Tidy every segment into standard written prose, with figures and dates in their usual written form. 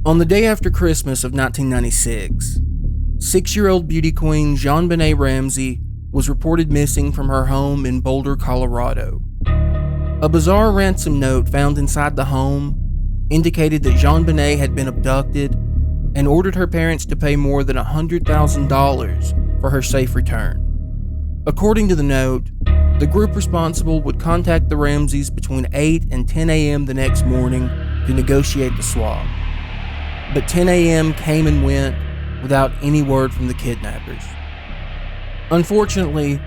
On the day after Christmas of 1996, 6-year-old beauty queen JonBenet Ramsey was reported missing from her home in Boulder, Colorado. A bizarre ransom note found inside the home indicated that JonBenet had been abducted and ordered her parents to pay more than $100,000 for her safe return. According to the note, the group responsible would contact the Ramseys between 8 and 10 a.m. the next morning to negotiate the swap. But 10 a.m. came and went without any word from the kidnappers. Unfortunately,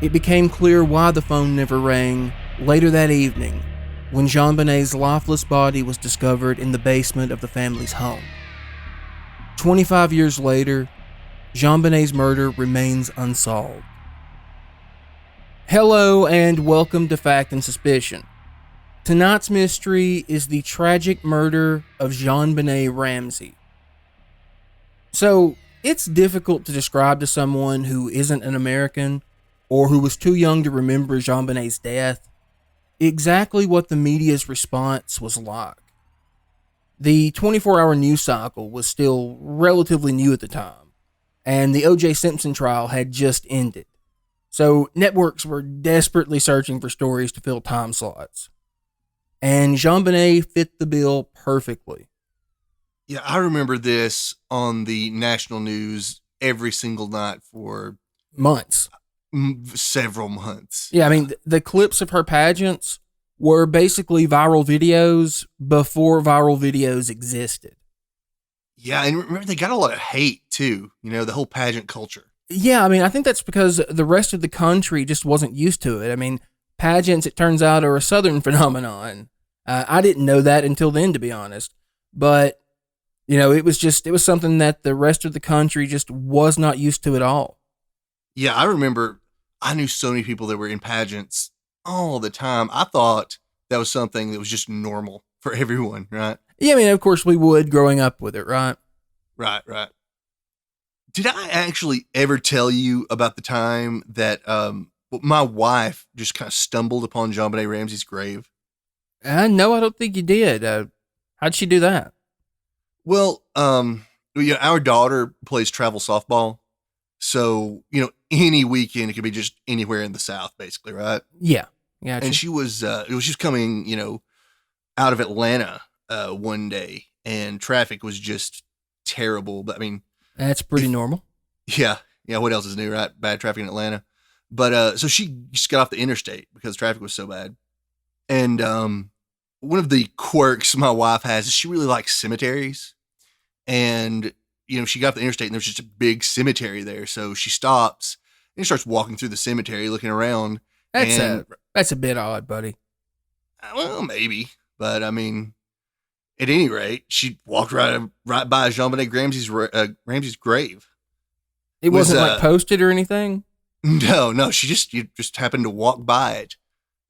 it became clear why the phone never rang later that evening when JonBenet's lifeless body was discovered in the basement of the family's home. 25 years later, JonBenet's murder remains unsolved. Hello and welcome to Fact and Suspicion. Tonight's mystery is the tragic murder of JonBenet Ramsey. So, it's difficult to describe to someone who isn't an American or who was too young to remember JonBenet's death exactly what the media's response was like. The 24-hour news cycle was still relatively new at the time, and the O.J. Simpson trial had just ended. So, networks were desperately searching for stories to fill time slots. And JonBenet fit the bill perfectly. Yeah, I remember this on the national news every single night for months. Several months. Yeah, I mean, the clips of her pageants were basically viral videos before viral videos existed. Yeah, and remember, they got a lot of hate, too. You know, the whole pageant culture. Yeah, I mean, I think that's because the rest of the country just wasn't used to it. I mean, pageants, it turns out, are a Southern phenomenon. I didn't know that until then, to be honest. But, you know, it was something that the rest of the country just was not used to at all. Yeah, I remember I knew so many people that were in pageants all the time. I thought that was something that was just normal for everyone, right? Yeah, I mean, of course we would growing up with it, right? Right. Did I actually ever tell you about the time that my wife just kind of stumbled upon JonBenet Ramsey's grave? No, I don't think you did. How'd she do that? Well, our daughter plays travel softball. So, any weekend, it could be just anywhere in the South, basically, right? Yeah. Gotcha. And she was coming, out of Atlanta one day, and traffic was just terrible. But I mean, that's pretty normal. Yeah. What else is new, right? Bad traffic in Atlanta. But so she just got off the interstate because traffic was so bad. And one of the quirks my wife has is she really likes cemeteries. And, she got off the interstate and there's just a big cemetery there. So she stops and starts walking through the cemetery, looking around. That's a bit odd, buddy. Well, maybe. But I mean, at any rate, she walked right by JonBenet Ramsey's grave. It wasn't like posted or anything? No. She just happened to walk by it.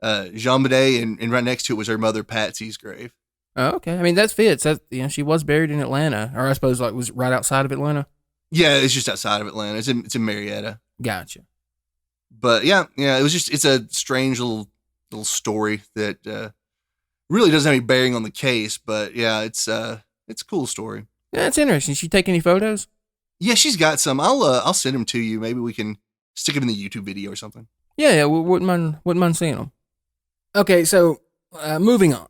JonBenet and right next to it was her mother Patsy's grave. Oh, okay. I mean, that fits. She was buried in Atlanta, or I suppose was right outside of Atlanta. Yeah, it's just outside of Atlanta. It's in Marietta. Gotcha. But yeah, it's a strange little story that really doesn't have any bearing on the case. But yeah, it's a cool story. Yeah, it's interesting. Did she take any photos? Yeah, she's got some. I'll send them to you. Maybe we can stick them in the YouTube video or something. Yeah, wouldn't mind seeing them. Okay, so moving on.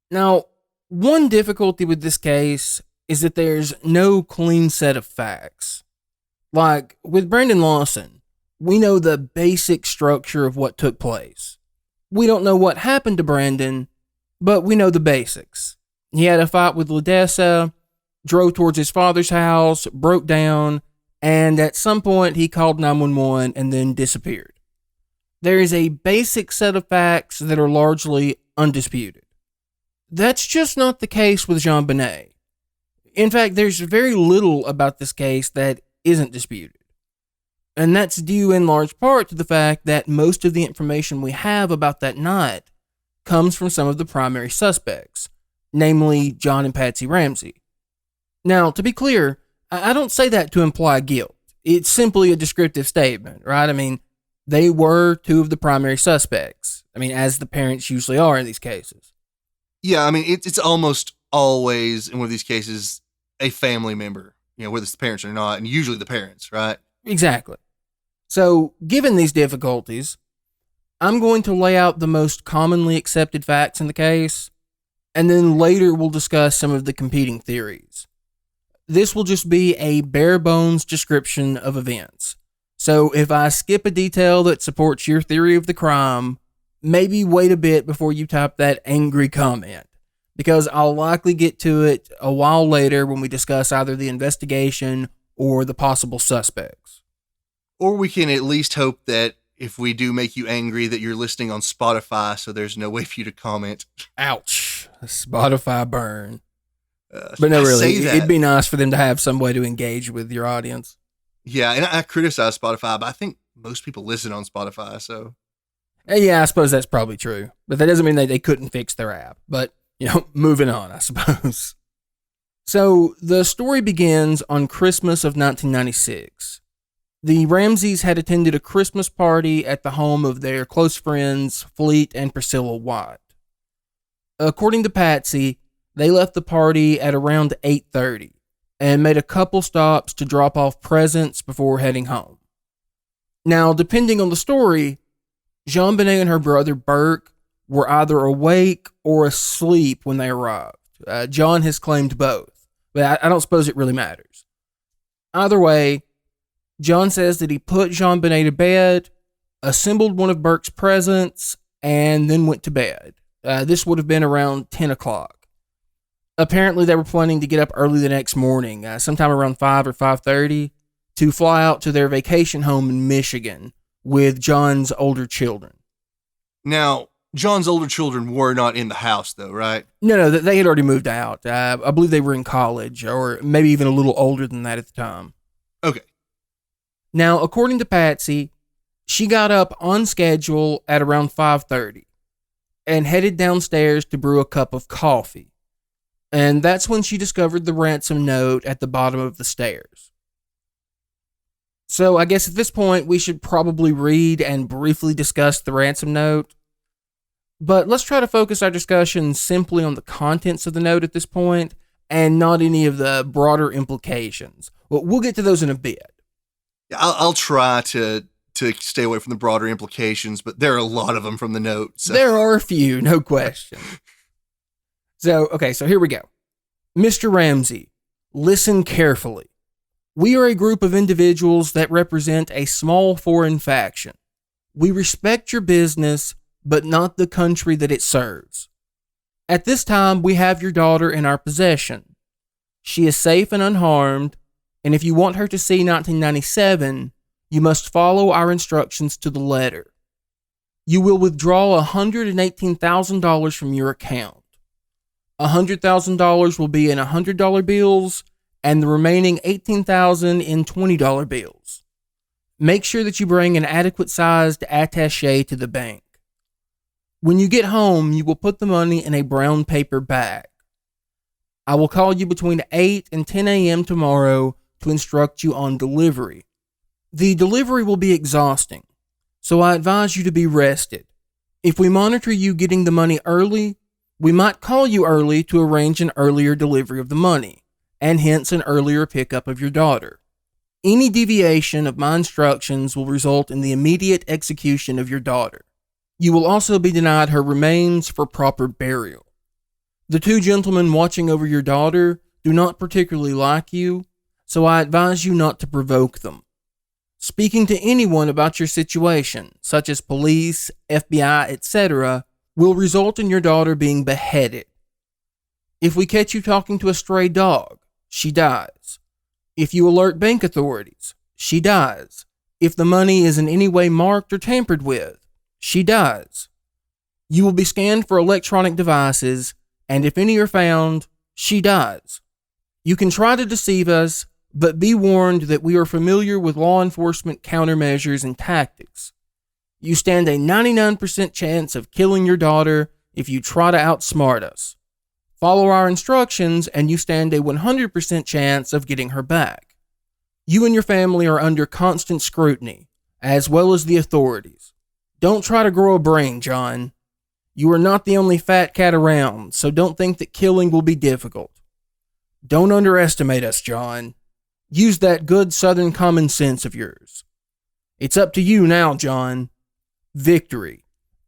Now, one difficulty with this case is that there's no clean set of facts. Like, with Brandon Lawson, we know the basic structure of what took place. We don't know what happened to Brandon, but we know the basics. He had a fight with LaDessa, drove towards his father's house, broke down, and at some point he called 911 and then disappeared. There is a basic set of facts that are largely undisputed. That's just not the case with JonBenet. In fact, there's very little about this case that isn't disputed. And that's due in large part to the fact that most of the information we have about that night comes from some of the primary suspects, namely John and Patsy Ramsey. Now, to be clear, I don't say that to imply guilt. It's simply a descriptive statement, right? I mean, they were two of the primary suspects. I mean, as the parents usually are in these cases. Yeah, I mean, it's almost always, in one of these cases, a family member, whether it's the parents or not, and usually the parents, right? Exactly. So, given these difficulties, I'm going to lay out the most commonly accepted facts in the case, and then later we'll discuss some of the competing theories. This will just be a bare bones description of events. So if I skip a detail that supports your theory of the crime, maybe wait a bit before you type that angry comment, because I'll likely get to it a while later when we discuss either the investigation or the possible suspects. Or we can at least hope that if we do make you angry, that you're listening on Spotify, so there's no way for you to comment. Ouch. Spotify burn. But no, really, it'd be nice for them to have some way to engage with your audience. Yeah, and I criticize Spotify, but I think most people listen on Spotify, so. Yeah, I suppose that's probably true. But that doesn't mean they couldn't fix their app. But, moving on, I suppose. So, the story begins on Christmas of 1996. The Ramseys had attended a Christmas party at the home of their close friends, Fleet and Priscilla White. According to Patsy, they left the party at around 8:30 and made a couple stops to drop off presents before heading home. Now, depending on the story, JonBenet and her brother Burke were either awake or asleep when they arrived. John has claimed both, but I don't suppose it really matters. Either way, John says that he put JonBenet to bed, assembled one of Burke's presents, and then went to bed. This would have been around 10 o'clock. Apparently, they were planning to get up early the next morning, sometime around 5 or 5:30, to fly out to their vacation home in Michigan with John's older children. Now, John's older children were not in the house, though, right? No, they had already moved out. I believe they were in college, or maybe even a little older than that at the time. Okay. Now, according to Patsy, she got up on schedule at around 5:30 and headed downstairs to brew a cup of coffee. And that's when she discovered the ransom note at the bottom of the stairs. So I guess at this point, we should probably read and briefly discuss the ransom note. But let's try to focus our discussion simply on the contents of the note at this point, and not any of the broader implications. Well, we'll get to those in a bit. I'll try to stay away from the broader implications, but there are a lot of them from the note. So. There are a few, no question. So here we go. Mr. Ramsey, listen carefully. We are a group of individuals that represent a small foreign faction. We respect your business, but not the country that it serves. At this time, we have your daughter in our possession. She is safe and unharmed, and if you want her to see 1997, you must follow our instructions to the letter. You will withdraw $118,000 from your account. $100,000 will be in $100 bills, and the remaining $18,000 in $20 bills. Make sure that you bring an adequate-sized attaché to the bank. When you get home, you will put the money in a brown paper bag. I will call you between 8 and 10 a.m. tomorrow to instruct you on delivery. The delivery will be exhausting, so I advise you to be rested. If we monitor you getting the money early, we might call you early to arrange an earlier delivery of the money, and hence an earlier pickup of your daughter. Any deviation of my instructions will result in the immediate execution of your daughter. You will also be denied her remains for proper burial. The two gentlemen watching over your daughter do not particularly like you, so I advise you not to provoke them. Speaking to anyone about your situation, such as police, FBI, etc., will result in your daughter being beheaded. If we catch you talking to a stray dog, she dies. If you alert bank authorities, she dies. If the money is in any way marked or tampered with, she dies. You will be scanned for electronic devices, and if any are found, she dies. You can try to deceive us, but be warned that we are familiar with law enforcement countermeasures and tactics. You stand a 99% chance of killing your daughter if you try to outsmart us. Follow our instructions, and you stand a 100% chance of getting her back. You and your family are under constant scrutiny, as well as the authorities. Don't try to grow a brain, John. You are not the only fat cat around, so don't think that killing will be difficult. Don't underestimate us, John. Use that good southern common sense of yours. It's up to you now, John. Victory.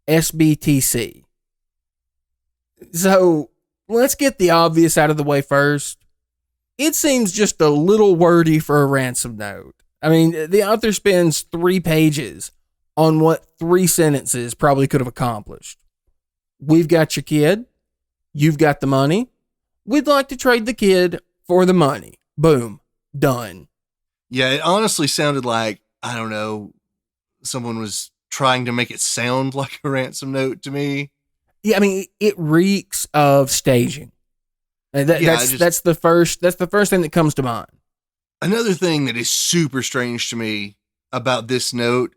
SBTC. So, let's get the obvious out of the way first. It seems just a little wordy for a ransom note. I mean, the author spends 3 pages on what 3 sentences probably could have accomplished. We've got your kid. You've got the money. We'd like to trade the kid for the money. Boom. Done. Yeah, it honestly sounded like, I don't know, someone was trying to make it sound like a ransom note to me. Yeah, I mean, it reeks of staging. That's the first thing that comes to mind. Another thing that is super strange to me about this note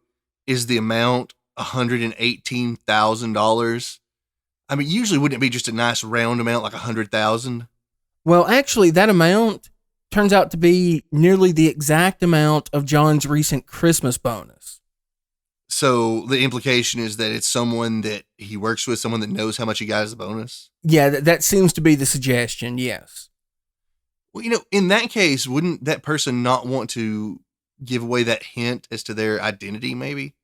is the amount, $118,000. I mean, usually wouldn't it be just a nice round amount like 100,000? Well, actually, that amount turns out to be nearly the exact amount of John's recent Christmas bonus. So the implication is that it's someone that he works with, someone that knows how much he got as a bonus? Yeah, that seems to be the suggestion, yes. Well, in that case, wouldn't that person not want to give away that hint as to their identity, maybe?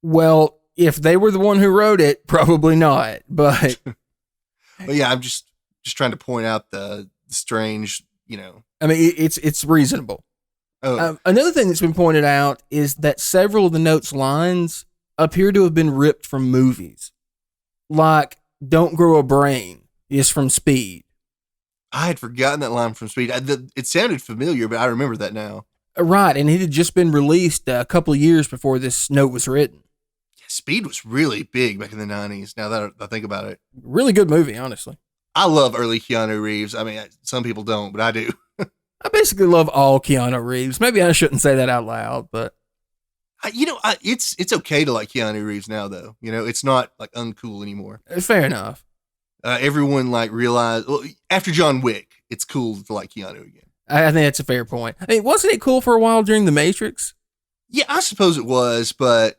Well, if they were the one who wrote it, probably not, but... But yeah, I'm just trying to point out the strange, I mean, it's reasonable. Oh. Another thing that's been pointed out is that several of the note's lines appear to have been ripped from movies. Like, "Don't grow a brain" is from Speed. I had forgotten that line from Speed. It sounded familiar, but I remember that now. Right, and it had just been released a couple of years before this note was written. Yeah, Speed was really big back in the 90s, now that I think about it. Really good movie, honestly. I love early Keanu Reeves. I mean, some people don't, but I do. I basically love all Keanu Reeves. Maybe I shouldn't say that out loud, but... It's okay to like Keanu Reeves now, though. It's not, like, uncool anymore. Fair enough. Everyone, realized... Well, after John Wick, it's cool to like Keanu again. I think that's a fair point. I mean, wasn't it cool for a while during The Matrix? Yeah, I suppose it was, but...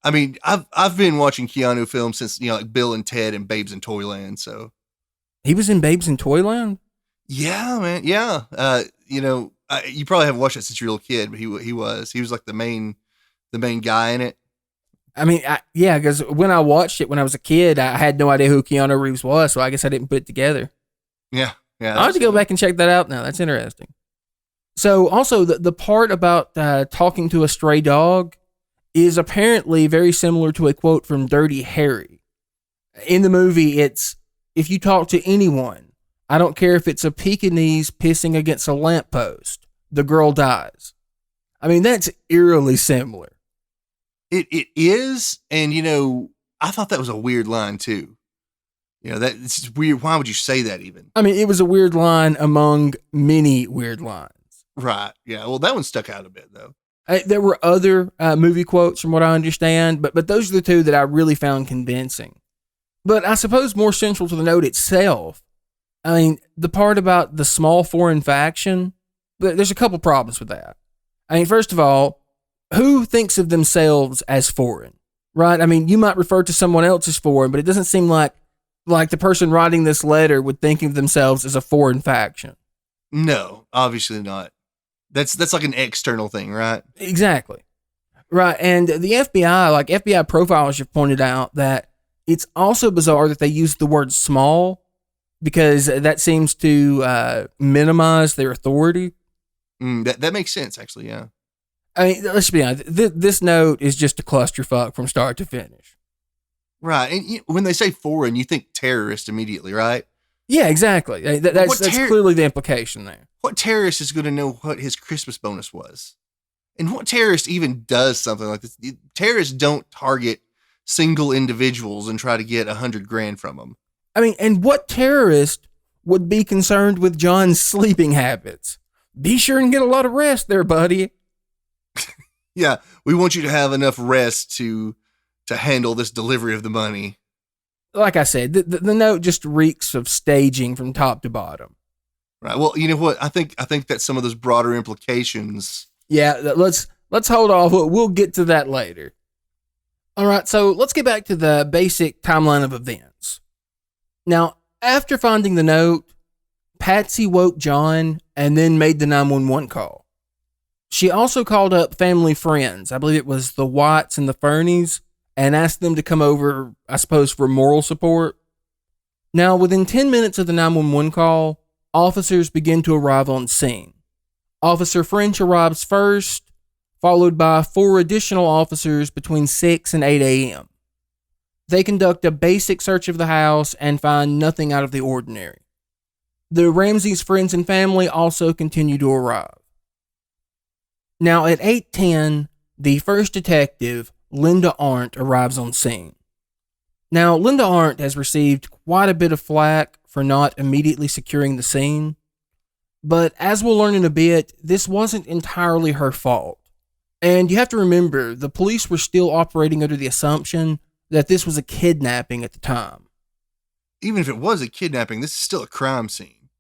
I mean, I've been watching Keanu films since, like Bill and Ted and Babes in Toyland, so... He was in Babes in Toyland? Yeah, man. Yeah. You probably haven't watched it since you were a little kid, but he was like the main guy in it. I mean, yeah, because when I watched it when I was a kid, I had no idea who Keanu Reeves was, so I guess I didn't put it together. Yeah. I'll have to go back and check that out now. That's interesting. So also the part about talking to a stray dog is apparently very similar to a quote from Dirty Harry. In the movie, it's, "If you talk to anyone, I don't care if it's a Pekingese pissing against a lamppost, the girl dies." I mean, that's eerily similar. It is, and I thought that was a weird line too. It's just weird. Why would you say that even? I mean, it was a weird line among many weird lines. Right. Yeah. Well, that one stuck out a bit though. There were other movie quotes from what I understand, but those are the 2 that I really found convincing. But I suppose more central to the note itself, I mean, the part about the small foreign faction, there's a couple problems with that. I mean, first of all, who thinks of themselves as foreign, right? I mean, you might refer to someone else as foreign, but it doesn't seem like the person writing this letter would think of themselves as a foreign faction. No, obviously not. That's like an external thing, right? Exactly. Right. And the FBI, FBI profilers have pointed out that it's also bizarre that they use the word small because that seems to minimize their authority. That makes sense, actually, yeah. I mean, let's be honest. This note is just a clusterfuck from start to finish. Right. And when they say foreign, you think terrorist immediately, right? Yeah, exactly. That's clearly the implication there. What terrorist is going to know what his Christmas bonus was? And what terrorist even does something like this? Terrorists don't target single individuals and try to get $100,000 from them. I mean, and what terrorist would be concerned with John's sleeping habits? Be sure and get a lot of rest there, buddy. Yeah, we want you to have enough rest to handle this delivery of the money. Like I said, the note just reeks of staging from top to bottom. Right. Well, you know what? I think that some of those broader implications. Yeah, let's hold off. We'll get to that later. All right, so let's get back to the basic timeline of events. Now, after finding the note, Patsy woke John and then made the 911 call. She also called up family friends, I believe it was the Whites and the Fernies, and asked them to come over, I suppose, for moral support. Now, within 10 minutes of the 911 call, officers begin to arrive on scene. Officer French arrives first, followed by 4 additional officers between 6 and 8 a.m. They conduct a basic search of the house and find nothing out of the ordinary. The Ramseys' friends and family also continue to arrive. Now, at 8:10, the first detective, Linda Arndt, arrives on scene. Now, Linda Arndt has received quite a bit of flack for not immediately securing the scene, but as we'll learn in a bit, this wasn't entirely her fault. And you have to remember, the police were still operating under the assumption that this was a kidnapping at the time. Even if it was a kidnapping, this is still a crime scene.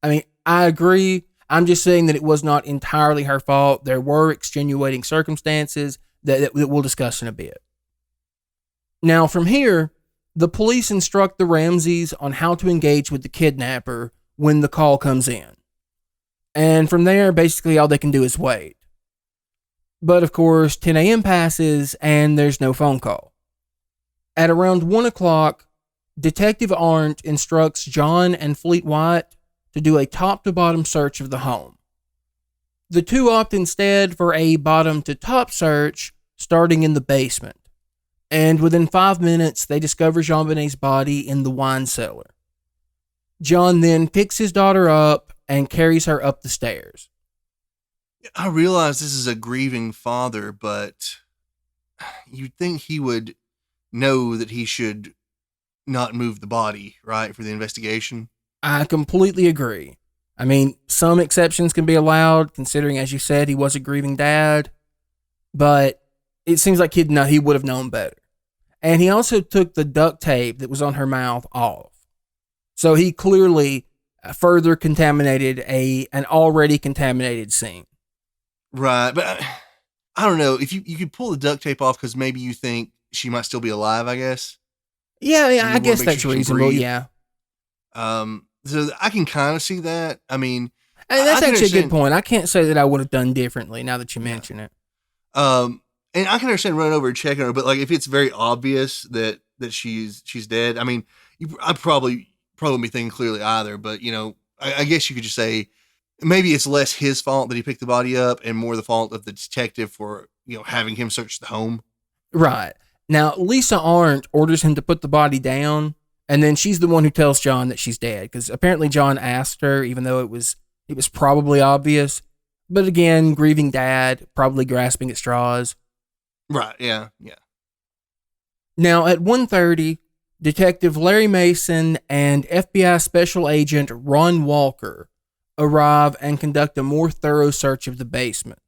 I mean, I agree. I'm just saying that it was not entirely her fault. There were extenuating circumstances that we'll discuss in a bit. Now, from here, the police instruct the Ramseys on how to engage with the kidnapper when the call comes in. And from there, basically all they can do is wait. But of course, 10 a.m. passes and there's no phone call. At around 1 o'clock, Detective Arndt instructs John and Fleet White to do a top-to-bottom search of the home. The two opt instead for a bottom-to-top search starting in the basement. And within 5 minutes, they discover JonBenet's body in the wine cellar. John then picks his daughter up and carries her up the stairs. I realize this is a grieving father, but you'd think he would know that he should not move the body, right, for the investigation. I completely agree. I mean, some exceptions can be allowed, considering, as you said, he was a grieving dad, but it seems like he would have known better. And he also took the duct tape that was on her mouth off. So he clearly further contaminated an already contaminated scene. Right, but I don't know. If you could pull the duct tape off because maybe you think she might still be alive, I guess. Yeah, I guess that's reasonable, yeah. So I can kind of see that. I mean, and that's actually a good point. I can't say that I would have done differently now that you mention it. And I can understand running over and checking her, but like if it's very obvious that she's dead, I mean, I probably wouldn't be thinking clearly either. But you know, I guess you could just say maybe it's less his fault that he picked the body up and more the fault of the detective for having him search the home. Right. Now, Lisa Arndt orders him to put the body down, and then she's the one who tells John that she's dead, because apparently John asked her, even though it was probably obvious. But again, grieving dad, probably grasping at straws. Right, yeah. Now, at 1:30, Detective Larry Mason and FBI Special Agent Ron Walker arrive and conduct a more thorough search of the basement.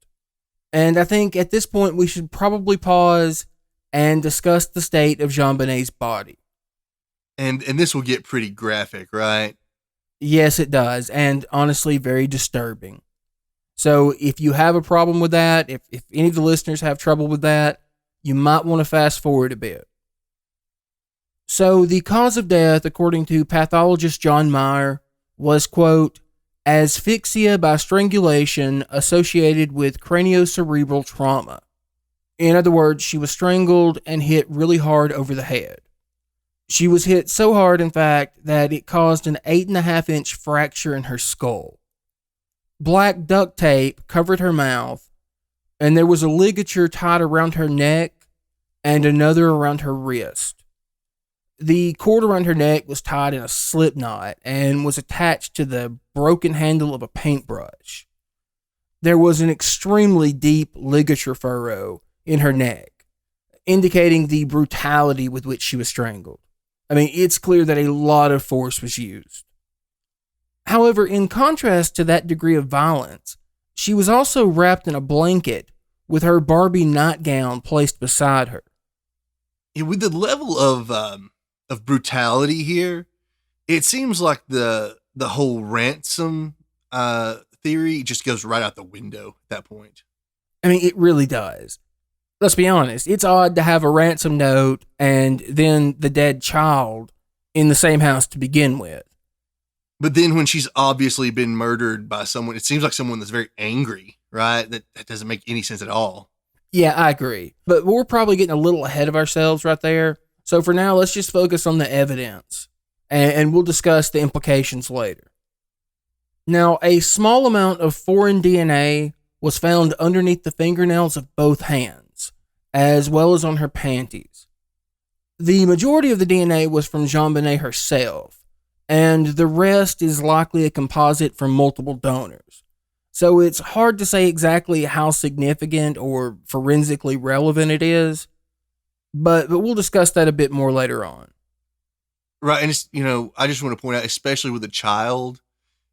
And I think at this point we should probably pause and discuss the state of JonBenet's body. And this will get pretty graphic, right? Yes, it does, and honestly, very disturbing. So if you have a problem with that, if any of the listeners have trouble with that, you might want to fast forward a bit. So the cause of death, according to pathologist John Meyer, was, quote, asphyxia by strangulation associated with craniocerebral trauma. In other words, she was strangled and hit really hard over the head. She was hit so hard, in fact, that it caused an 8.5-inch fracture in her skull. Black duct tape covered her mouth, and there was a ligature tied around her neck and another around her wrist. The cord around her neck was tied in a slip knot and was attached to the broken handle of a paintbrush. There was an extremely deep ligature furrow in her neck, indicating the brutality with which she was strangled. I mean, it's clear that a lot of force was used. However, in contrast to that degree of violence, she was also wrapped in a blanket with her Barbie nightgown placed beside her. Yeah, with the level of brutality here, it seems like the whole ransom theory just goes right out the window at that point. I mean, it really does. Let's be honest, it's odd to have a ransom note and then the dead child in the same house to begin with. But then when she's obviously been murdered by someone, it seems like someone that's very angry, right? That doesn't make any sense at all. Yeah, I agree. But we're probably getting a little ahead of ourselves right there. So for now, let's just focus on the evidence and we'll discuss the implications later. Now, a small amount of foreign DNA was found underneath the fingernails of both hands, as well as on her panties. The majority of the DNA was from JonBenet herself, and the rest is likely a composite from multiple donors. So it's hard to say exactly how significant or forensically relevant it is, but we'll discuss that a bit more later on. Right. And it's, I just want to point out, especially with a child,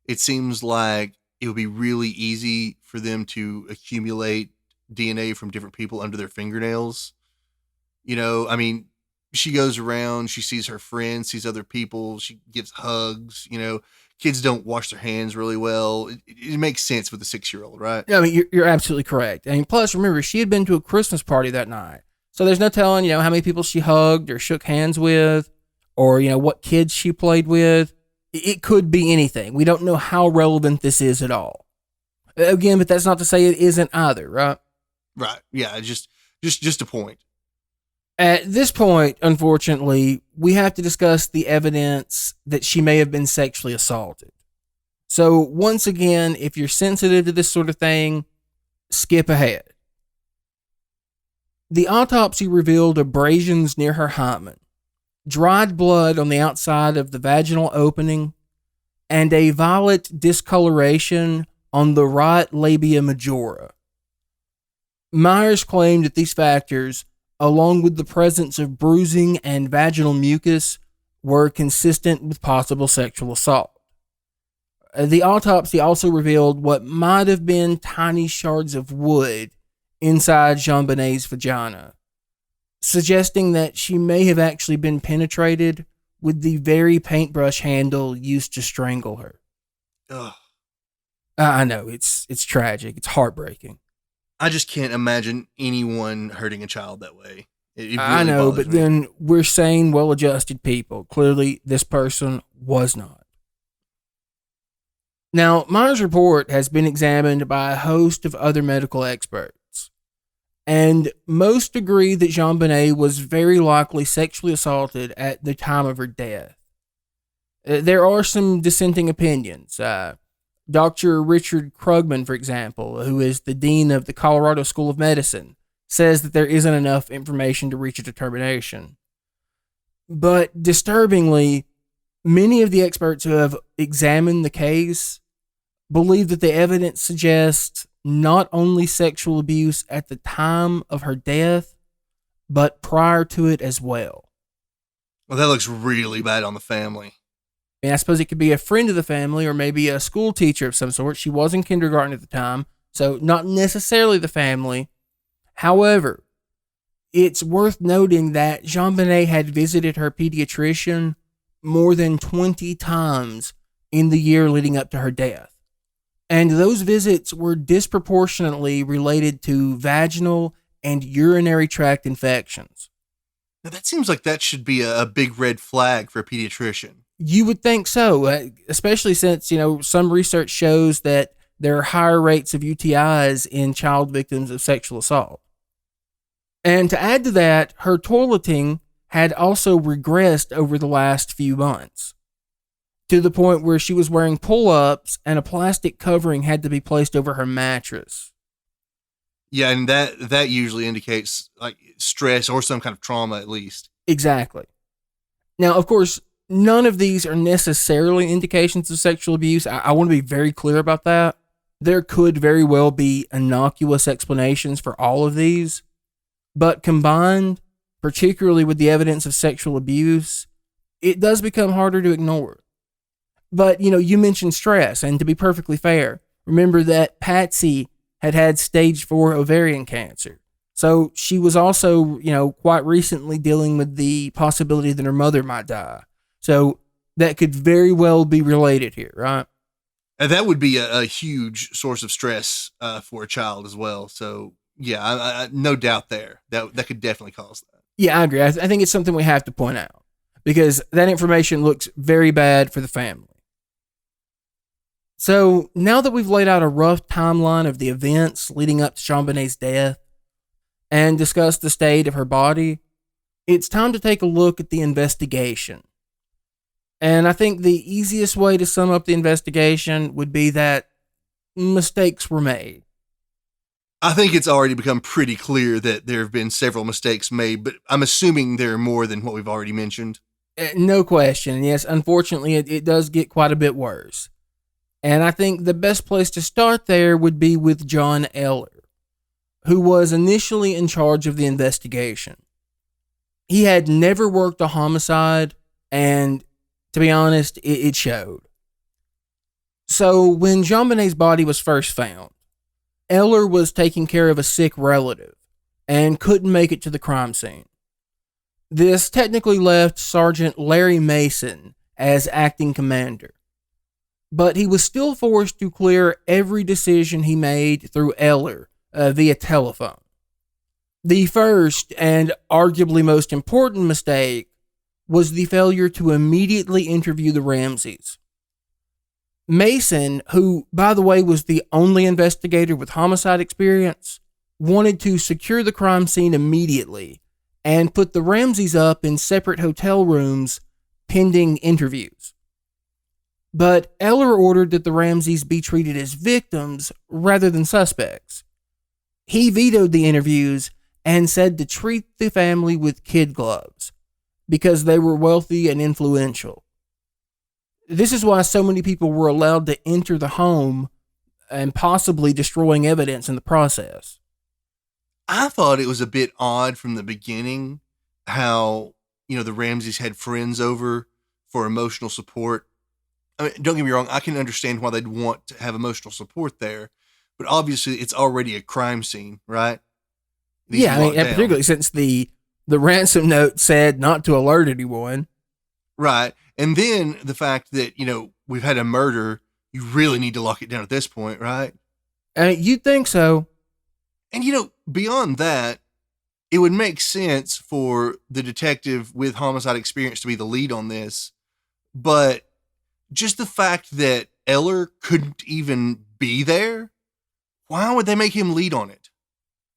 it seems like it would be really easy for them to accumulate DNA from different people under their fingernails. I mean, she goes around, she sees her friends, sees other people, she gives hugs, kids don't wash their hands really well. It makes sense with a 6-year-old, right? Yeah, I mean, you're absolutely correct. I mean, plus, remember, she had been to a Christmas party that night. So there's no telling, how many people she hugged or shook hands with, or, what kids she played with. It could be anything. We don't know how relevant this is at all. Again, but that's not to say it isn't either, right? Right. Yeah, just a point. At this point, unfortunately, we have to discuss the evidence that she may have been sexually assaulted. So, once again, if you're sensitive to this sort of thing, skip ahead. The autopsy revealed abrasions near her hymen, dried blood on the outside of the vaginal opening, and a violet discoloration on the right labia majora. Myers claimed that these factors, along with the presence of bruising and vaginal mucus, were consistent with possible sexual assault. The autopsy also revealed what might have been tiny shards of wood inside JonBenet's vagina, suggesting that she may have actually been penetrated with the very paintbrush handle used to strangle her. Ugh. I know, it's tragic. It's heartbreaking. I just can't imagine anyone hurting a child that way. It really I know, but me. then we're sane, well-adjusted people. Clearly, this person was not. Now, Myers' report has been examined by a host of other medical experts, and most agree that JonBenet was very likely sexually assaulted at the time of her death. There are some dissenting opinions. Dr. Richard Krugman, for example, who is the dean of the Colorado School of Medicine, says that there isn't enough information to reach a determination. But disturbingly, many of the experts who have examined the case believe that the evidence suggests not only sexual abuse at the time of her death, but prior to it as well. Well, that looks really bad on the family. And I suppose it could be a friend of the family or maybe a school teacher of some sort. She was in kindergarten at the time, so not necessarily the family. However, it's worth noting that JonBenet had visited her pediatrician more than 20 times in the year leading up to her death. And those visits were disproportionately related to vaginal and urinary tract infections. Now, that seems like that should be a big red flag for a pediatrician. You would think so, especially since, some research shows that there are higher rates of UTIs in child victims of sexual assault. And to add to that, her toileting had also regressed over the last few months, to the point where she was wearing pull-ups and a plastic covering had to be placed over her mattress. Yeah, and that usually indicates like stress or some kind of trauma at least. Exactly. Now, of course, none of these are necessarily indications of sexual abuse. I want to be very clear about that. There could very well be innocuous explanations for all of these, but combined, particularly with the evidence of sexual abuse, it does become harder to ignore. But, you mentioned stress, and to be perfectly fair, remember that Patsy had stage 4 ovarian cancer. So she was also, quite recently dealing with the possibility that her mother might die. So that could very well be related here, right? And that would be a huge source of stress for a child as well. So Yeah, no doubt there. That could definitely cause that. Yeah, I agree. I think it's something we have to point out because that information looks very bad for the family. So now that we've laid out a rough timeline of the events leading up to JonBenet's death and discussed the state of her body, it's time to take a look at the investigation. And I think the easiest way to sum up the investigation would be that mistakes were made. I think it's already become pretty clear that there have been several mistakes made, but I'm assuming there are more than what we've already mentioned. No question. Yes, unfortunately, it does get quite a bit worse. And I think the best place to start there would be with John Eller, who was initially in charge of the investigation. He had never worked a homicide, and to be honest, it showed. So when JonBenet's body was first found, Eller was taking care of a sick relative and couldn't make it to the crime scene. This technically left Sergeant Larry Mason as acting commander, but he was still forced to clear every decision he made through Eller via telephone. The first and arguably most important mistake was the failure to immediately interview the Ramseys. Mason, who, by the way, was the only investigator with homicide experience, wanted to secure the crime scene immediately and put the Ramseys up in separate hotel rooms pending interviews. But Eller ordered that the Ramseys be treated as victims rather than suspects. He vetoed the interviews and said to treat the family with kid gloves because they were wealthy and influential. This is why so many people were allowed to enter the home and possibly destroying evidence in the process. I thought it was a bit odd from the beginning how, the Ramseys had friends over for emotional support. I mean, don't get me wrong, I can understand why they'd want to have emotional support there, but obviously it's already a crime scene, right? Yeah, particularly since the ransom note said not to alert anyone. Right. And then the fact that, we've had a murder, you really need to lock it down at this point, right? You'd think so. And, beyond that, it would make sense for the detective with homicide experience to be the lead on this. But just the fact that Eller couldn't even be there, why would they make him lead on it?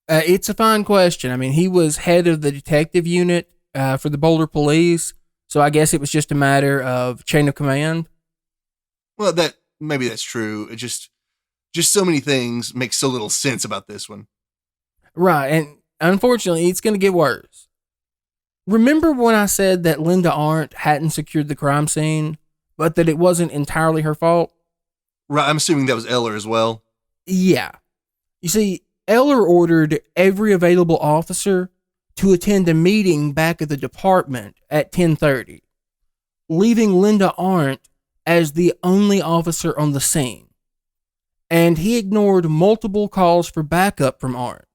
It's a fine question. I mean, he was head of the detective unit for the Boulder Police. So I guess it was just a matter of chain of command. Well, maybe that's true. It just so many things make so little sense about this one. Right, and unfortunately, it's going to get worse. Remember when I said that Linda Arndt hadn't secured the crime scene, but that it wasn't entirely her fault? Right, I'm assuming that was Eller as well. Yeah. You see, Eller ordered every available officer to attend a meeting back at the department at 10:30, leaving Linda Arndt as the only officer on the scene. And he ignored multiple calls for backup from Arndt,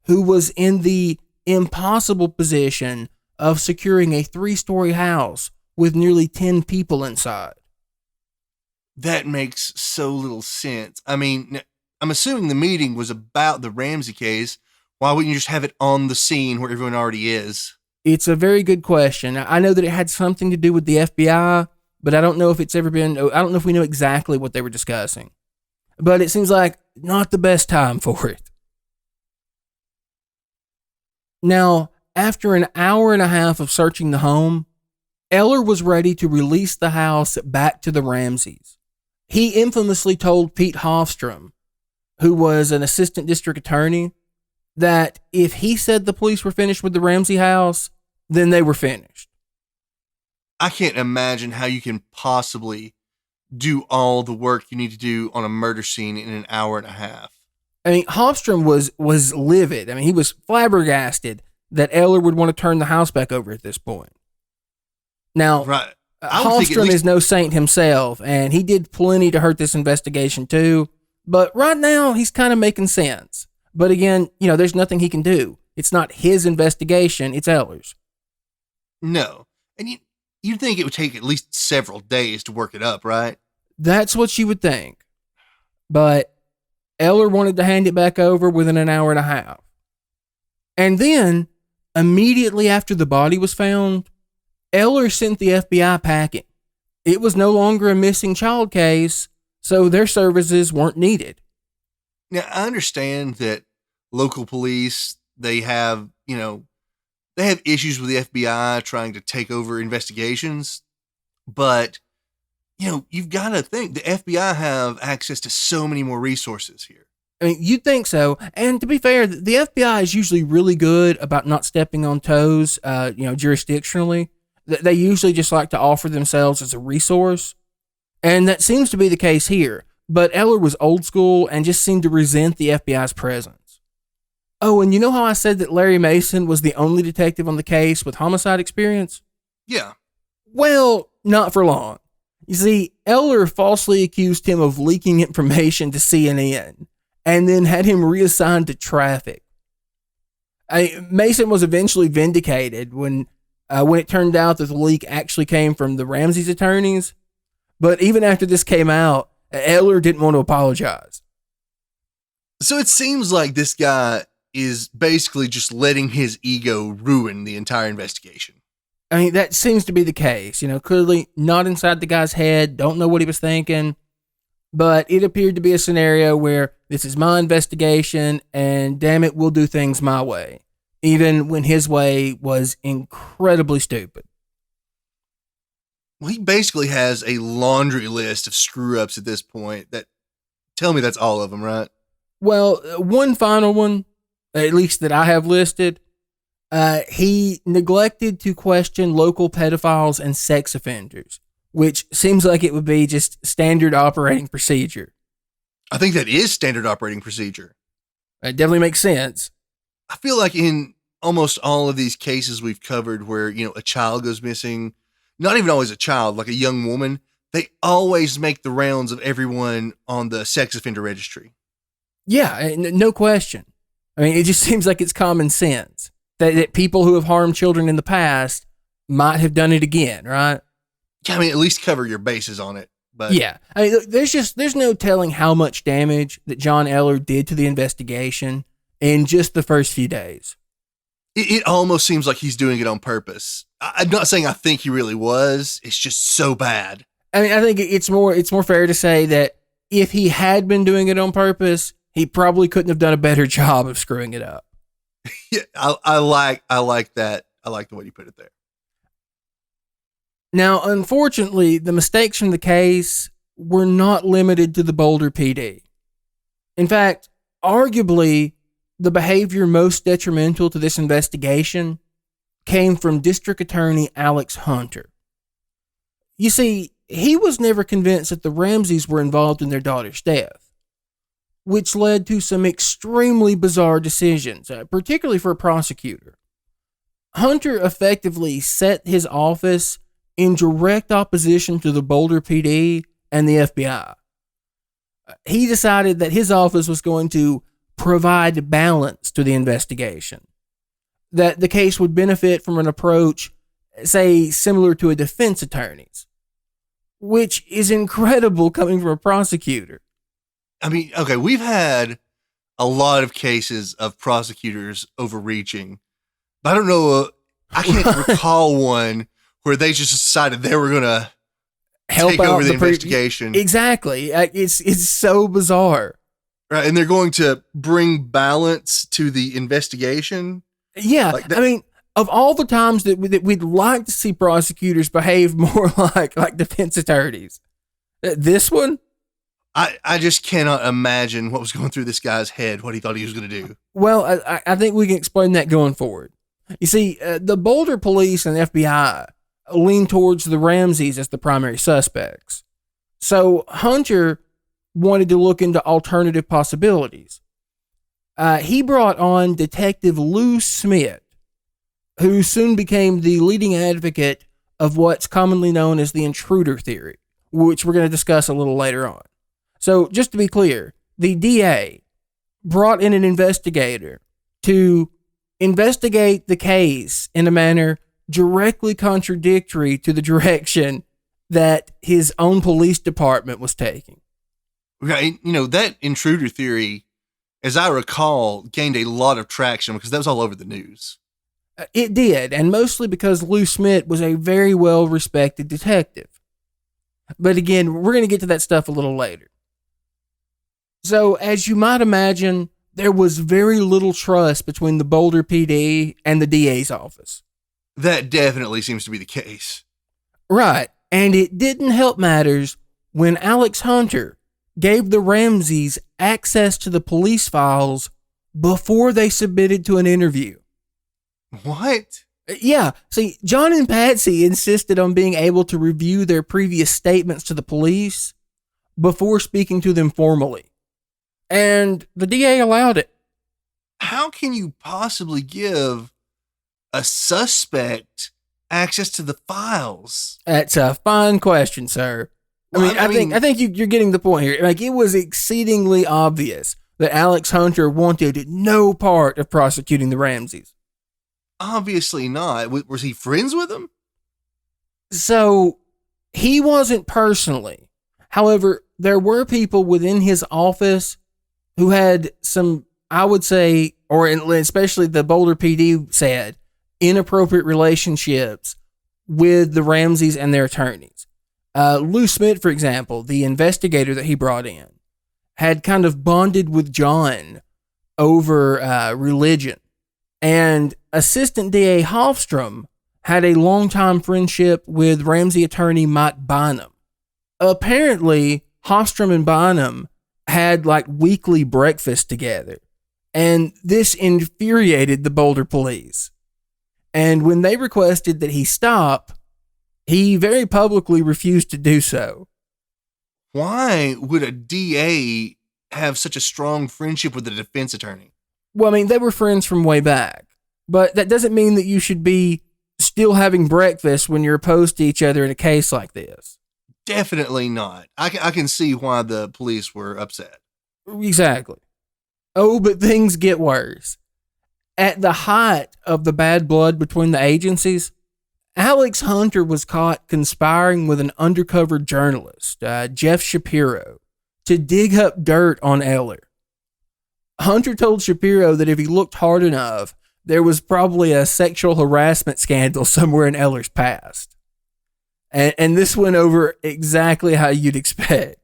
who was in the impossible position of securing a 3-story house with nearly 10 people inside. That makes so little sense. I mean, I'm assuming the meeting was about the Ramsey case. Why wouldn't you just have it on the scene where everyone already is? It's a very good question. I know that it had something to do with the FBI, but I don't know if I don't know if we know exactly what they were discussing. But it seems like not the best time for it. Now, after an hour and a half of searching the home, Eller was ready to release the house back to the Ramseys. He infamously told Pete Hofstrom, who was an assistant district attorney, that if he said the police were finished with the Ramsey house, then they were finished. I can't imagine how you can possibly do all the work you need to do on a murder scene in an hour and a half. I mean, Hofstrom was livid. I mean, he was flabbergasted that Eller would want to turn the house back over at this point. Now, right. Hofstrom is no saint himself, and he did plenty to hurt this investigation too. But right now, he's kind of making sense. But again, there's nothing he can do. It's not his investigation, it's Eller's. No. And you'd think it would take at least several days to work it up, right? That's what you would think. But Eller wanted to hand it back over within an hour and a half. And then, immediately after the body was found, Eller sent the FBI packing. It was no longer a missing child case, so their services weren't needed. Now, I understand that local police, they have issues with the FBI trying to take over investigations, but, you've got to think the FBI have access to so many more resources here. I mean, you'd think so. And to be fair, the FBI is usually really good about not stepping on toes, jurisdictionally. They usually just like to offer themselves as a resource. And that seems to be the case here. But Eller was old school and just seemed to resent the FBI's presence. Oh, and you know how I said that Larry Mason was the only detective on the case with homicide experience? Yeah. Well, not for long. You see, Eller falsely accused him of leaking information to CNN and then had him reassigned to traffic. Mason was eventually vindicated when it turned out that the leak actually came from the Ramsey's attorneys. But even after this came out, Eller didn't want to apologize. So it seems like this guy is basically just letting his ego ruin the entire investigation. I mean, that seems to be the case. Clearly not inside the guy's head, don't know what he was thinking. But it appeared to be a scenario where this is my investigation and damn it, we'll do things my way. Even when his way was incredibly stupid. Well, he basically has a laundry list of screw-ups at this point. Tell me that's all of them, right? Well, one final one, at least that I have listed, he neglected to question local pedophiles and sex offenders, which seems like it would be just standard operating procedure. I think that is standard operating procedure. It definitely makes sense. I feel like in almost all of these cases we've covered where, a child goes missing, not even always a child, like a young woman, they always make the rounds of everyone on the sex offender registry. Yeah, no question. I mean, it just seems like it's common sense that people who have harmed children in the past might have done it again, right? Yeah, I mean, at least cover your bases on it. But yeah, I mean, there's no telling how much damage that John Eller did to the investigation in just the first few days. It almost seems like he's doing it on purpose. I'm not saying I think he really was. It's just so bad. I mean, I think it's more fair to say that if he had been doing it on purpose, he probably couldn't have done a better job of screwing it up. Yeah, I like that. I like the way you put it there. Now, unfortunately, the mistakes from the case were not limited to the Boulder PD. In fact, arguably, the behavior most detrimental to this investigation came from District Attorney Alex Hunter. You see, he was never convinced that the Ramseys were involved in their daughter's death, which led to some extremely bizarre decisions, particularly for a prosecutor. Hunter effectively set his office in direct opposition to the Boulder PD and the FBI. He decided that his office was going to provide balance to the investigation, that the case would benefit from an approach, say, similar to a defense attorney's, which is incredible coming from a prosecutor. I mean, okay, we've had a lot of cases of prosecutors overreaching, but I don't know, I can't recall one where they just decided they were going to help take over the investigation. Exactly. It's so bizarre. Right, and they're going to bring balance to the investigation. Yeah, I mean, of all the times that we'd like to see prosecutors behave more like defense attorneys, this one, I just cannot imagine what was going through this guy's head, what he thought he was going to do. Well, I think we can explain that going forward. You see, the Boulder police and FBI lean towards the Ramseys as the primary suspects. So Hunter wanted to look into alternative possibilities. He brought on Detective Lou Smith, who soon became the leading advocate of what's commonly known as the intruder theory, which we're going to discuss a little later on. So just to be clear, the DA brought in an investigator to investigate the case in a manner directly contradictory to the direction that his own police department was taking. Right. That intruder theory, as I recall, gained a lot of traction because that was all over the news. It did, and mostly because Lou Smith was a very well-respected detective. But again, we're going to get to that stuff a little later. So, as you might imagine, there was very little trust between the Boulder PD and the DA's office. That definitely seems to be the case. Right, and it didn't help matters when Alex Hunter gave the Ramseys access to the police files before they submitted to an interview. What? Yeah, see, John and Patsy insisted on being able to review their previous statements to the police before speaking to them formally. And the DA allowed it. How can you possibly give a suspect access to the files? That's a fine question, sir. I think you're getting the point here. Like, it was exceedingly obvious that Alex Hunter wanted no part of prosecuting the Ramseys. Obviously not. Was he friends with them? So, he wasn't personally. However, there were people within his office who had some, I would say, or especially the Boulder PD said, inappropriate relationships with the Ramseys and their attorneys. Lou Smith, for example, the investigator that he brought in, had kind of bonded with John over religion. And Assistant DA Hofstrom had a longtime friendship with Ramsey attorney Mike Bynum. Apparently, Hofstrom and Bynum had like weekly breakfast together, and this infuriated the Boulder police. And when they requested that he stop, he very publicly refused to do so. Why would a DA have such a strong friendship with a defense attorney? Well, I mean, they were friends from way back, but that doesn't mean that you should be still having breakfast when you're opposed to each other in a case like this. Definitely not. I can see why the police were upset. Exactly. Oh, but things get worse. At the height of the bad blood between the agencies, Alex Hunter was caught conspiring with an undercover journalist, Jeff Shapiro, to dig up dirt on Eller. Hunter told Shapiro that if he looked hard enough, there was probably a sexual harassment scandal somewhere in Eller's past. And this went over exactly how you'd expect.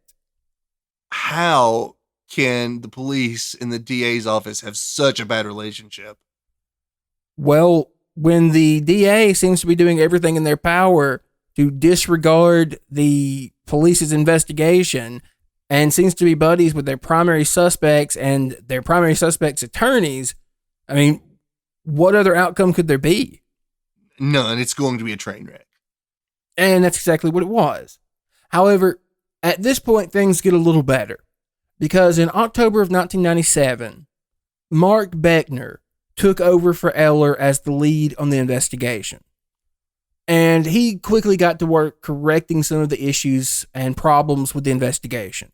How can the police and the DA's office have such a bad relationship? Well, when the DA seems to be doing everything in their power to disregard the police's investigation and seems to be buddies with their primary suspects and their primary suspects' attorneys, I mean, what other outcome could there be? None. It's going to be a train wreck. And that's exactly what it was. However, at this point, things get a little better, because in October of 1997, Mark Beckner took over for Eller as the lead on the investigation. And he quickly got to work correcting some of the issues and problems with the investigation.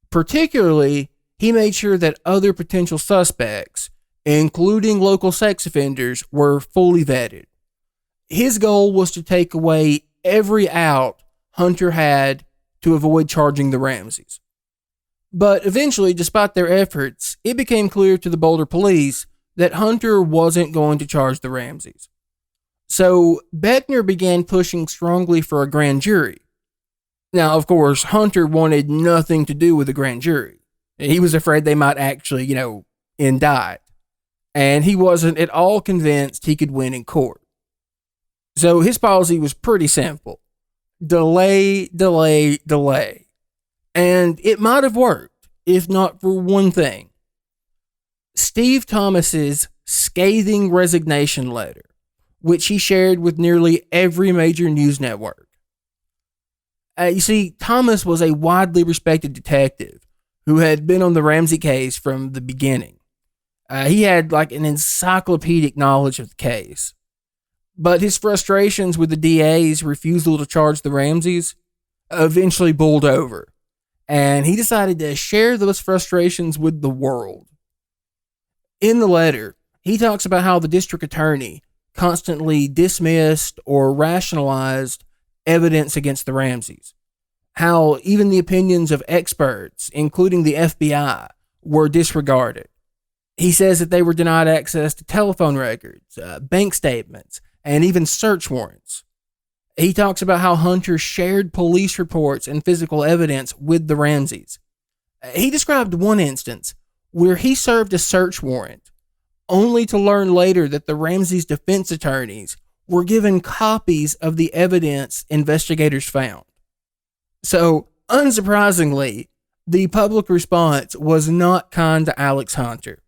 Particularly, he made sure that other potential suspects, including local sex offenders, were fully vetted. His goal was to take away every out Hunter had to avoid charging the Ramseys. But eventually, despite their efforts, it became clear to the Boulder police that Hunter wasn't going to charge the Ramseys. So Beckner began pushing strongly for a grand jury. Now, of course, Hunter wanted nothing to do with the grand jury. He was afraid they might actually, indict. And he wasn't at all convinced he could win in court. So his policy was pretty simple. Delay, delay, delay. And it might have worked, if not for one thing. Steve Thomas's scathing resignation letter, which he shared with nearly every major news network. You see, Thomas was a widely respected detective who had been on the Ramsey case from the beginning. He had like an encyclopedic knowledge of the case. But his frustrations with the DA's refusal to charge the Ramseys eventually boiled over, and he decided to share those frustrations with the world. In the letter, he talks about how the district attorney constantly dismissed or rationalized evidence against the Ramseys. how even the opinions of experts, including the FBI, were disregarded. He says that they were denied access to telephone records, bank statements, and even search warrants. He talks about how Hunter shared police reports and physical evidence with the Ramseys. He described one instance where he served a search warrant, only to learn later that the Ramseys' defense attorneys were given copies of the evidence investigators found. So, unsurprisingly, the public response was not kind to Alex Hunter.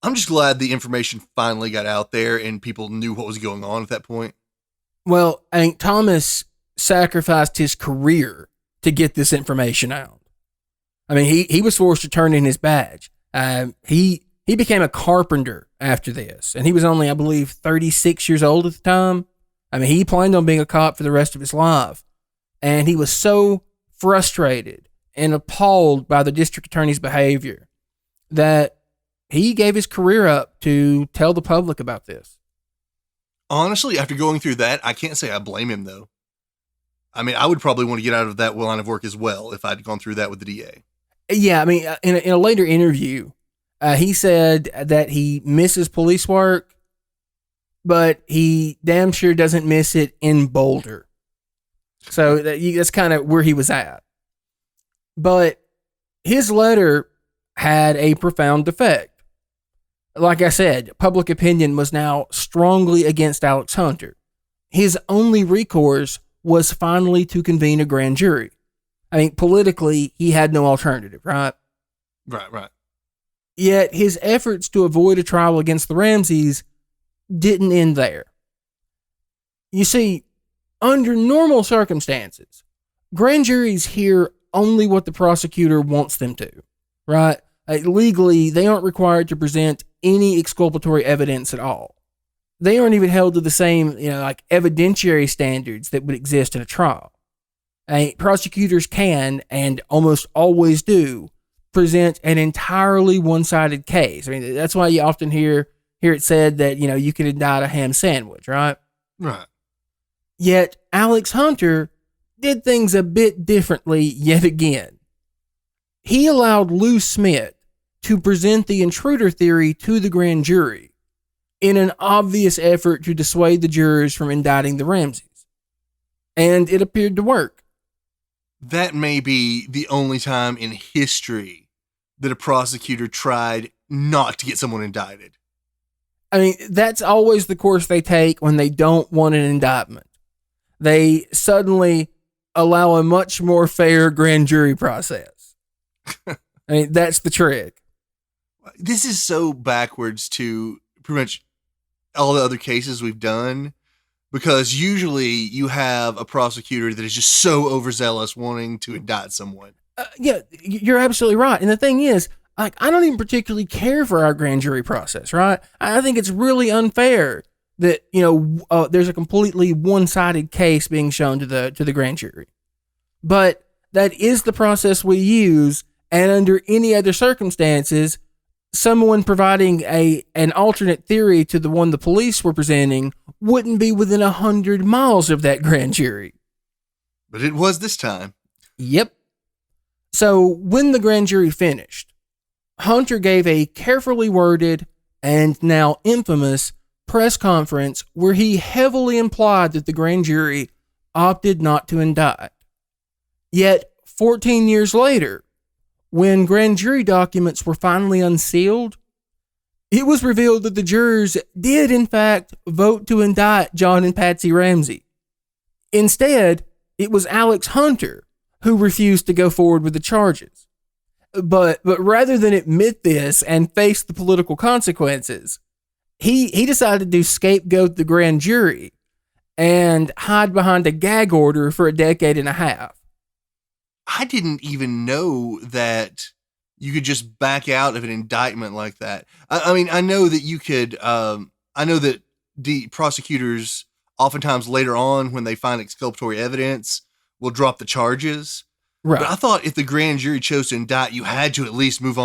I'm just glad the information finally got out there and people knew what was going on at that point. Well, I think Thomas sacrificed his career to get this information out. I mean, he was forced to turn in his badge. He became a carpenter after this, and he was only, I believe, 36 years old at the time. I mean, he planned on being a cop for the rest of his life, and he was so frustrated and appalled by the district attorney's behavior that he gave his career up to tell the public about this. Honestly, after going through that, I can't say I blame him, though. I mean, I would probably want to get out of that line of work as well if I'd gone through that with the DA. Yeah, I mean, in a later interview, he said that he misses police work, but he damn sure doesn't miss it in Boulder. So that's kind of where he was at. But his letter had a profound effect. Like I said, public opinion was now strongly against Alex Hunter. His only recourse was finally to convene a grand jury. I mean, politically, he had no alternative, right? Right. Yet his efforts to avoid a trial against the Ramseys didn't end there. You see, under normal circumstances, grand juries hear only what the prosecutor wants them to, right? Legally, they aren't required to present any exculpatory evidence at all. They aren't even held to the same, like evidentiary standards that would exist in a trial. Prosecutors can, and almost always do, present an entirely one-sided case. I mean, that's why you often hear it said that, you can indict a ham sandwich, right? Right. Yet Alex Hunter did things a bit differently yet again. He allowed Lou Smith to present the intruder theory to the grand jury in an obvious effort to dissuade the jurors from indicting the Ramseys. And it appeared to work. That may be the only time in history that a prosecutor tried not to get someone indicted. I mean, that's always the course they take when they don't want an indictment. They suddenly allow a much more fair grand jury process. I mean, that's the trick. This is so backwards to pretty much all the other cases we've done, because usually you have a prosecutor that is just so overzealous wanting to indict someone. Yeah, you're absolutely right. And the thing is, like, I don't even particularly care for our grand jury process, right? I think it's really unfair that, there's a completely one-sided case being shown to the grand jury. But that is the process we use, and under any other circumstances, someone providing an alternate theory to the one the police were presenting wouldn't be within 100 miles of that grand jury. But it was this time. Yep. So when the grand jury finished, Hunter gave a carefully worded and now infamous press conference where he heavily implied that the grand jury opted not to indict. Yet 14 years later, when grand jury documents were finally unsealed, it was revealed that the jurors did, in fact, vote to indict John and Patsy Ramsey. Instead, it was Alex Hunter who refused to go forward with the charges. But rather than admit this and face the political consequences, he decided to scapegoat the grand jury and hide behind a gag order for a decade and a half. I didn't even know that you could just back out of an indictment like that. I mean, I know that you could, I know that the prosecutors oftentimes later on, when they find exculpatory evidence, will drop the charges. Right. But I thought if the grand jury chose to indict, you had to at least move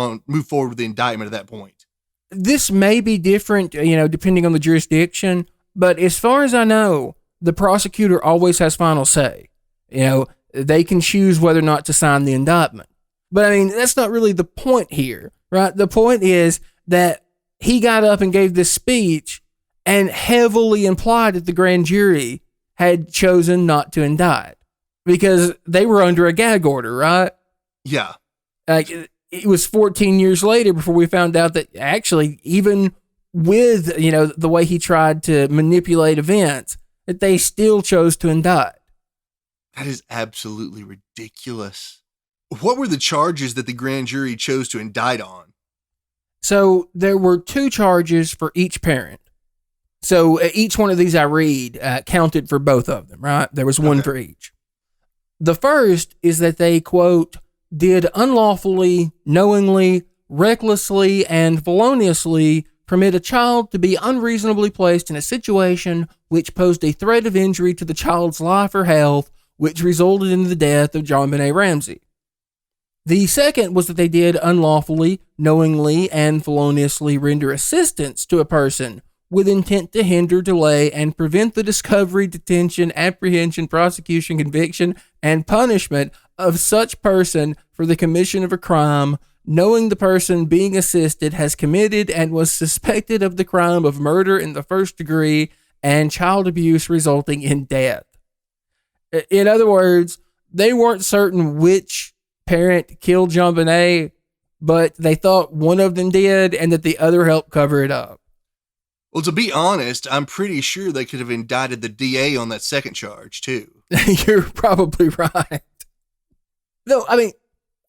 forward with the indictment at that point. This may be different, depending on the jurisdiction, but as far as I know, the prosecutor always has final say. they can choose whether or not to sign the indictment. But I mean, that's not really the point here, right? The point is that he got up and gave this speech and heavily implied that the grand jury had chosen not to indict because they were under a gag order, right? Yeah. Like, it was 14 years later before we found out that actually, even with, you know, the way he tried to manipulate events, that they still chose to indict. That is absolutely ridiculous. What were the charges that the grand jury chose to indict on? So there were 2 charges for each parent. So each one of these I read counted for both of them, right? There was one for each. The first is that they, quote, did unlawfully, knowingly, recklessly, and feloniously permit a child to be unreasonably placed in a situation which posed a threat of injury to the child's life or health, which resulted in the death of JonBenet Ramsey. The second was that they did unlawfully, knowingly, and feloniously render assistance to a person with intent to hinder, delay, and prevent the discovery, detention, apprehension, prosecution, conviction, and punishment of such person for the commission of a crime, knowing the person being assisted has committed and was suspected of the crime of murder in the first degree and child abuse resulting in death. In other words, they weren't certain which parent killed JonBenet, but they thought one of them did and that the other helped cover it up. Well, to be honest, I'm pretty sure they could have indicted the DA on that second charge, too. You're probably right. Though, I mean,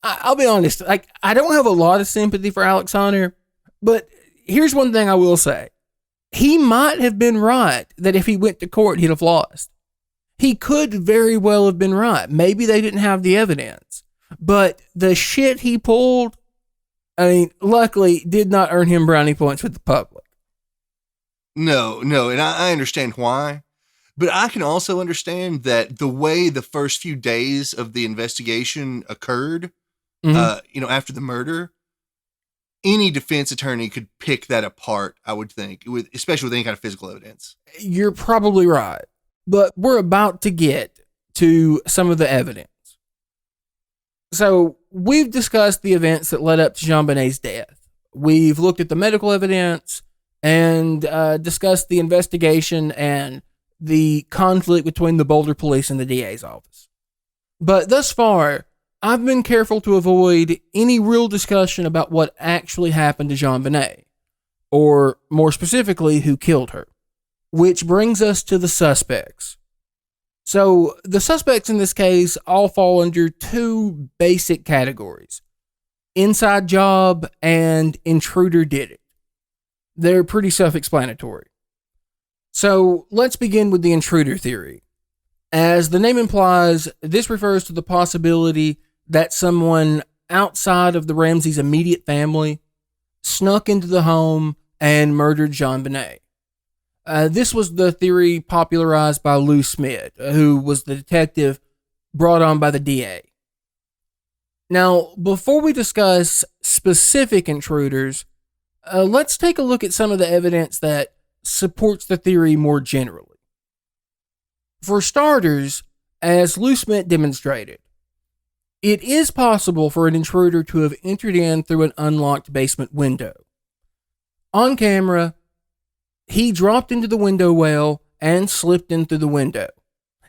I'll be honest, like, I don't have a lot of sympathy for Alex Honor, but here's one thing I will say. He might have been right that if he went to court, he'd have lost. He could very well have been right. Maybe they didn't have the evidence. But the shit he pulled, I mean, luckily did not earn him brownie points with the public. No, and I understand why. But I can also understand that the way the first few days of the investigation occurred, after the murder, any defense attorney could pick that apart, I would think, especially with any kind of physical evidence. You're probably right. But we're about to get to some of the evidence. So we've discussed the events that led up to JonBenet's death. We've looked at the medical evidence and discussed the investigation and the conflict between the Boulder police and the DA's office. But thus far, I've been careful to avoid any real discussion about what actually happened to JonBenet, or more specifically, who killed her. Which brings us to the suspects. So, the suspects in this case all fall under 2 basic categories. Inside job and intruder did it. They're pretty self-explanatory. So, let's begin with the intruder theory. As the name implies, this refers to the possibility that someone outside of the Ramseys' immediate family snuck into the home and murdered JonBenet. This was the theory popularized by Lou Smith, who was the detective brought on by the DA. Now, before we discuss specific intruders, let's take a look at some of the evidence that supports the theory more generally. For starters, as Lou Smith demonstrated, it is possible for an intruder to have entered in through an unlocked basement window. On camera, he dropped into the window well and slipped in through the window.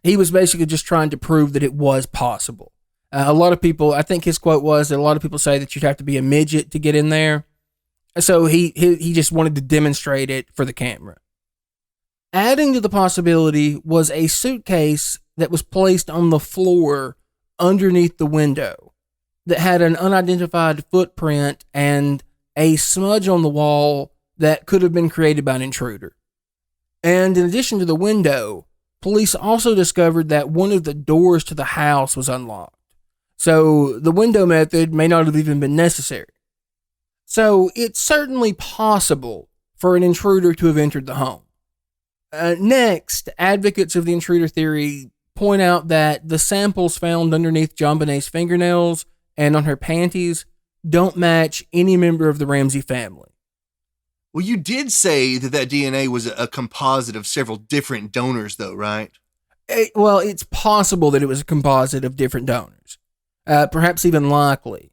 He was basically just trying to prove that it was possible. A lot of people, I think his quote was that a lot of people say that you'd have to be a midget to get in there. So he just wanted to demonstrate it for the camera. Adding to the possibility was a suitcase that was placed on the floor underneath the window that had an unidentified footprint and a smudge on the wall that could have been created by an intruder. And in addition to the window, police also discovered that one of the doors to the house was unlocked. So the window method may not have even been necessary. So it's certainly possible for an intruder to have entered the home. Next, advocates of the intruder theory point out that the samples found underneath JonBenet's fingernails and on her panties don't match any member of the Ramsey family. Well, you did say that DNA was a composite of several different donors, though, right? Well, it's possible that it was a composite of different donors, perhaps even likely.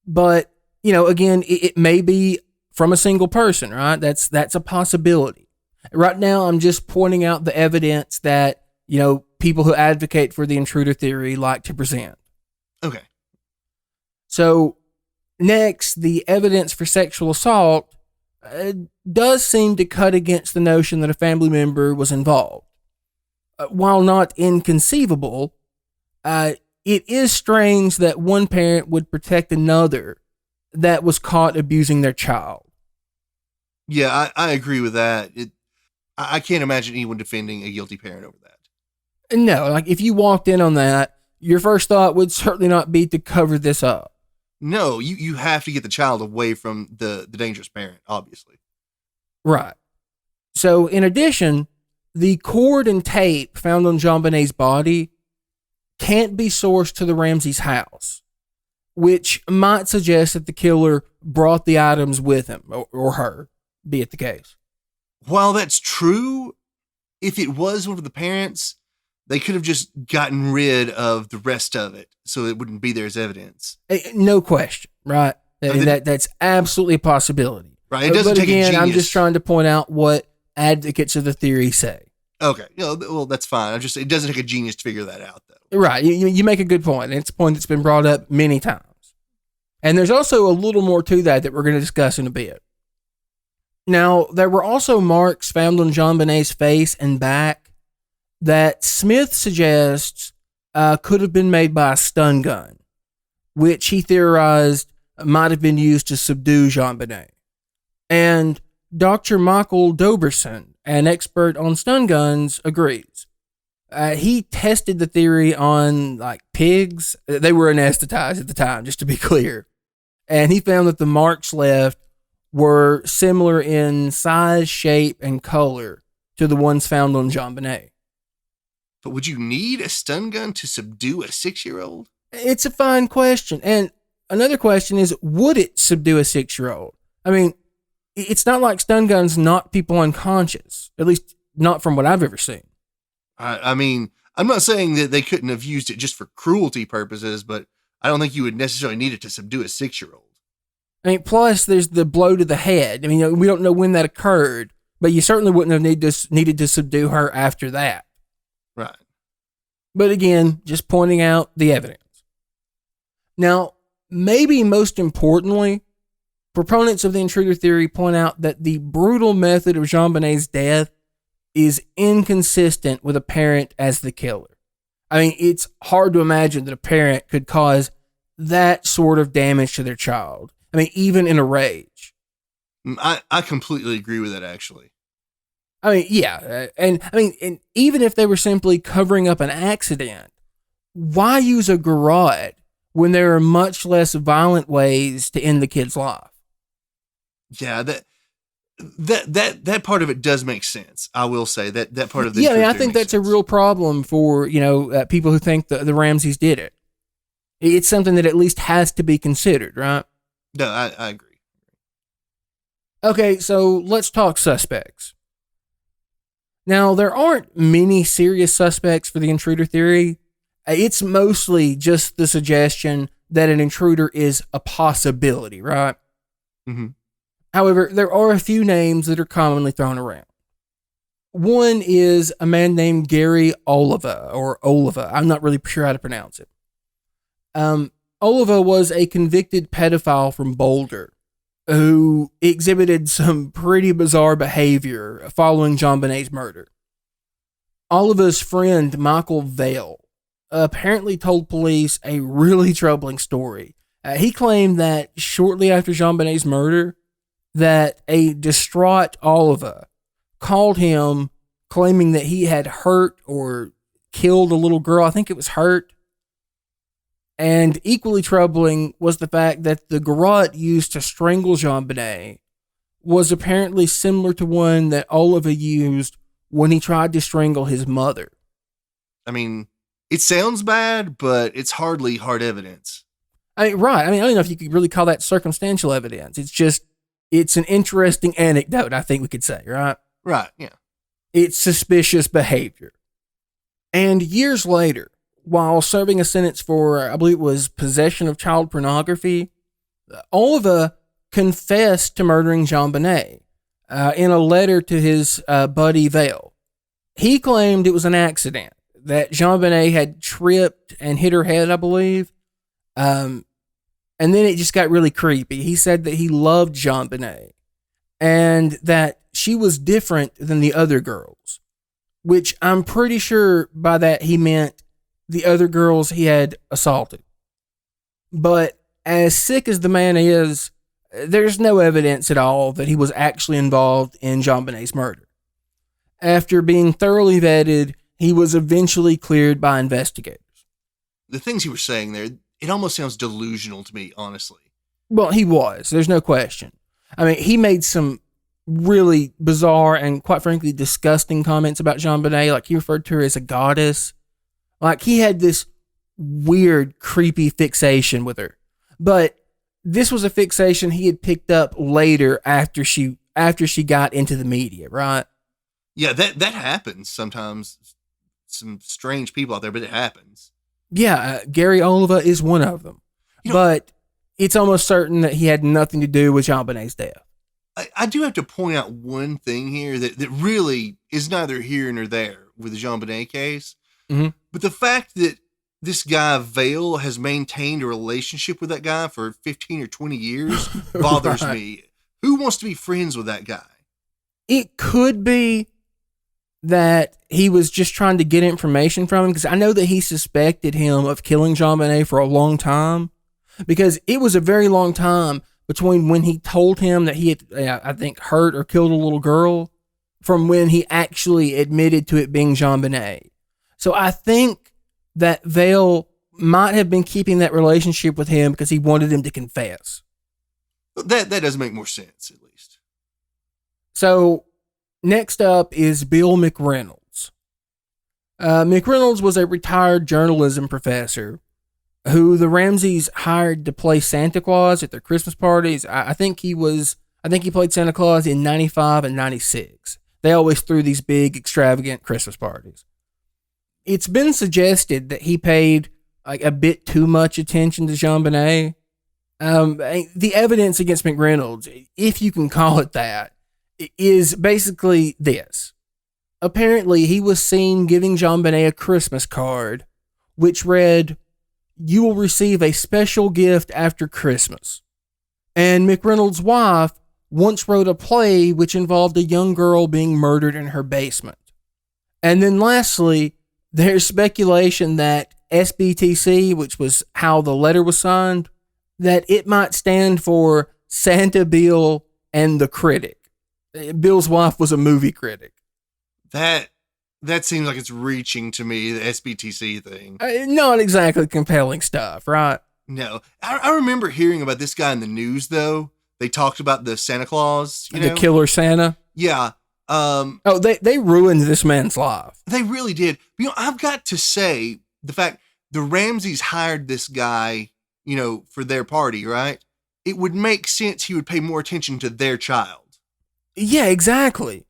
But, again, it may be from a single person, right? That's a possibility. Right now, I'm just pointing out the evidence that, people who advocate for the intruder theory like to present. Okay. So, next, the evidence for sexual assault does seem to cut against the notion that a family member was involved. While not inconceivable, it is strange that one parent would protect another that was caught abusing their child. Yeah, I agree with that. I can't imagine anyone defending a guilty parent over that. No, like if you walked in on that, your first thought would certainly not be to cover this up. No, you have to get the child away from the dangerous parent, obviously. Right. So, in addition, the cord and tape found on JonBenet's body can't be sourced to the Ramseys' house, which might suggest that the killer brought the items with him, or her, be it the case. While that's true, if it was one of the parents, they could have just gotten rid of the rest of it so it wouldn't be there as evidence. No question, right? That's absolutely a possibility. Right. It doesn't but take again, a genius. I'm just trying to point out what advocates of the theory say. Okay. Well, that's fine. It doesn't take a genius to figure that out, though. Right. You make a good point. And it's a point that's been brought up many times. And there's also a little more to that we're going to discuss in a bit. Now, there were also marks found on JonBenet's face and back that Smith suggests could have been made by a stun gun, which he theorized might have been used to subdue JonBenet. And Dr. Michael Doberson, an expert on stun guns, agrees. He tested the theory on pigs. They were anesthetized at the time, just to be clear. And he found that the marks left were similar in size, shape, and color to the ones found on JonBenet. But would you need a stun gun to subdue a 6-year-old? It's a fine question. And another question is, would it subdue a 6-year-old? I mean, it's not like stun guns knock people unconscious, at least not from what I've ever seen. I mean, I'm not saying that they couldn't have used it just for cruelty purposes, but I don't think you would necessarily need it to subdue a 6-year-old. I mean, plus there's the blow to the head. I mean, we don't know when that occurred, but you certainly wouldn't have needed to subdue her after that. Right. But again, just pointing out the evidence. Now, maybe most importantly, proponents of the intruder theory point out that the brutal method of JonBenet's death is inconsistent with a parent as the killer. I mean, it's hard to imagine that a parent could cause that sort of damage to their child. I mean, even in a rage. I completely agree with that, actually. I mean, yeah. And even if they were simply covering up an accident, why use a garrote when there are much less violent ways to end the kid's life? Yeah, that part of it does make sense. I will say that part of the I think that's sense. A real problem for people who think the Ramseys did it. It's something that at least has to be considered, right? No, I agree. Okay, so let's talk suspects. Now, there aren't many serious suspects for the intruder theory. It's mostly just the suggestion that an intruder is a possibility, right? Mm-hmm. However, there are a few names that are commonly thrown around. One is a man named Gary Oliva, or Oliva. I'm not really sure how to pronounce it. Oliva was a convicted pedophile from Boulder who exhibited some pretty bizarre behavior following JonBenet's murder. Oliva's friend, Michael Vale, apparently told police a really troubling story. He claimed that shortly after JonBenet's murder, that a distraught Oliva called him claiming that he had hurt or killed a little girl. I think it was hurt. And equally troubling was the fact that the garrote used to strangle JonBenet was apparently similar to one that Oliva used when he tried to strangle his mother. I mean, it sounds bad, but it's hardly hard evidence. Right. I don't know if you could really call that circumstantial evidence. It's an interesting anecdote, I think we could say, right? Right, yeah. It's suspicious behavior. And years later, while serving a sentence for, I believe it was possession of child pornography, Oliva confessed to murdering JonBenet in a letter to his buddy Vale. He claimed it was an accident, that JonBenet had tripped and hit her head, I believe. And then it just got really creepy. He said that he loved JonBenet and that she was different than the other girls, which I'm pretty sure by that he meant the other girls he had assaulted. But as sick as the man is, there's no evidence at all that he was actually involved in JonBenet's murder. After being thoroughly vetted, he was eventually cleared by investigators. The things you were saying there, it almost sounds delusional to me, honestly. Well, he was. There's no question. I mean, he made some really bizarre and, quite frankly, disgusting comments about JonBenet. Like, he referred to her as a goddess. Like, he had this weird, creepy fixation with her. But this was a fixation he had picked up later after she got into the media, right? Yeah, that happens sometimes. Some strange people out there, but it happens. Yeah, Gary Oliva is one of them. But it's almost certain that he had nothing to do with JonBenet's death. I do have to point out one thing here that really is neither here nor there with the JonBenet case. Mm-hmm. But the fact that this guy, Vale, has maintained a relationship with that guy for 15 or 20 years bothers Right. me. Who wants to be friends with that guy? It could be that he was just trying to get information from him, because I know that he suspected him of killing JonBenet for a long time, because it was a very long time between when he told him that he had, I think, hurt or killed a little girl from when he actually admitted to it being JonBenet. So I think that Vale might have been keeping that relationship with him because he wanted him to confess. That does make more sense, at least. So next up is Bill McReynolds. McReynolds was a retired journalism professor who the Ramseys hired to play Santa Claus at their Christmas parties. I think he played Santa Claus in 95 and 96. They always threw these big, extravagant Christmas parties. It's been suggested that he paid like a bit too much attention to JonBenet. The evidence against McReynolds, if you can call it that, is basically this. Apparently, he was seen giving JonBenet a Christmas card, which read, "You will receive a special gift after Christmas." And McReynolds' wife once wrote a play which involved a young girl being murdered in her basement. And then lastly, there's speculation that SBTC, which was how the letter was signed, that it might stand for Santa Bill and the Critic. Bill's wife was a movie critic. That seems like it's reaching to me, the SBTC thing. Not exactly compelling stuff, right? No. I remember hearing about this guy in the news, though. They talked about the Santa Claus, The killer Santa. Yeah. They ruined this man's life. They really did. I've got to say, the fact the Ramseys hired this guy, for their party, right? It would make sense he would pay more attention to their child. Yeah, exactly.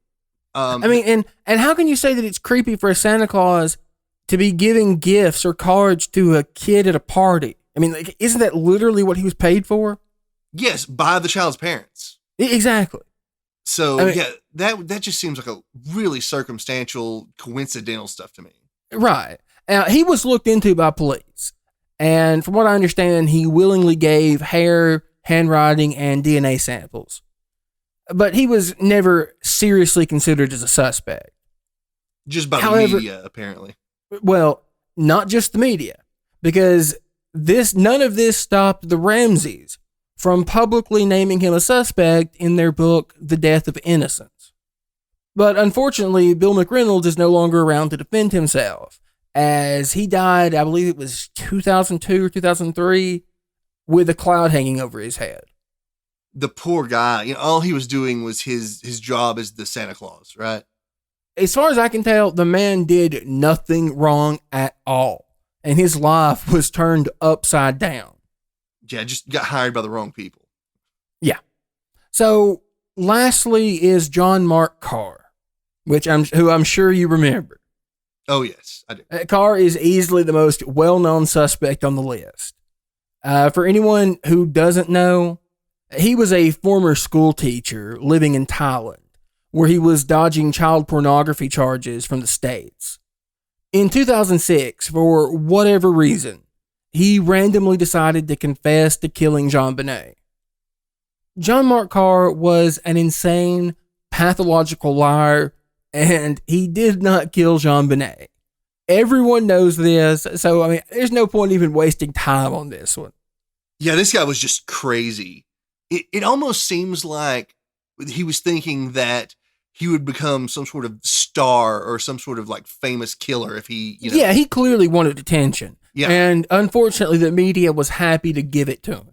And how can you say that it's creepy for a Santa Claus to be giving gifts or cards to a kid at a party? I mean, isn't that literally what he was paid for? Yes, by the child's parents. Exactly. So, that just seems like a really circumstantial, coincidental stuff to me. Right. He was looked into by police. And from what I understand, he willingly gave hair, handwriting, and DNA samples. But he was never seriously considered as a suspect. Just by the media, apparently. Well, not just the media. Because none of this stopped the Ramseys from publicly naming him a suspect in their book, The Death of Innocence. But unfortunately, Bill McReynolds is no longer around to defend himself, as he died, I believe it was 2002 or 2003, with a cloud hanging over his head. The poor guy, all he was doing was his job as the Santa Claus, right? As far as I can tell, the man did nothing wrong at all, and his life was turned upside down. Yeah, just got hired by the wrong people. Yeah. So, lastly is John Mark Carr, who I'm sure you remember. Oh, yes, I do. Carr is easily the most well-known suspect on the list. For anyone who doesn't know, he was a former school teacher living in Thailand, where he was dodging child pornography charges from the States. In 2006, for whatever reason, he randomly decided to confess to killing JonBenet. John Mark Carr was an insane, pathological liar, and he did not kill JonBenet. Everyone knows this, so I mean, there's no point even wasting time on this one. Yeah, this guy was just crazy. It almost seems like he was thinking that he would become some sort of star or some sort of like famous killer if he, Yeah, he clearly wanted attention. Yeah. And unfortunately, the media was happy to give it to him.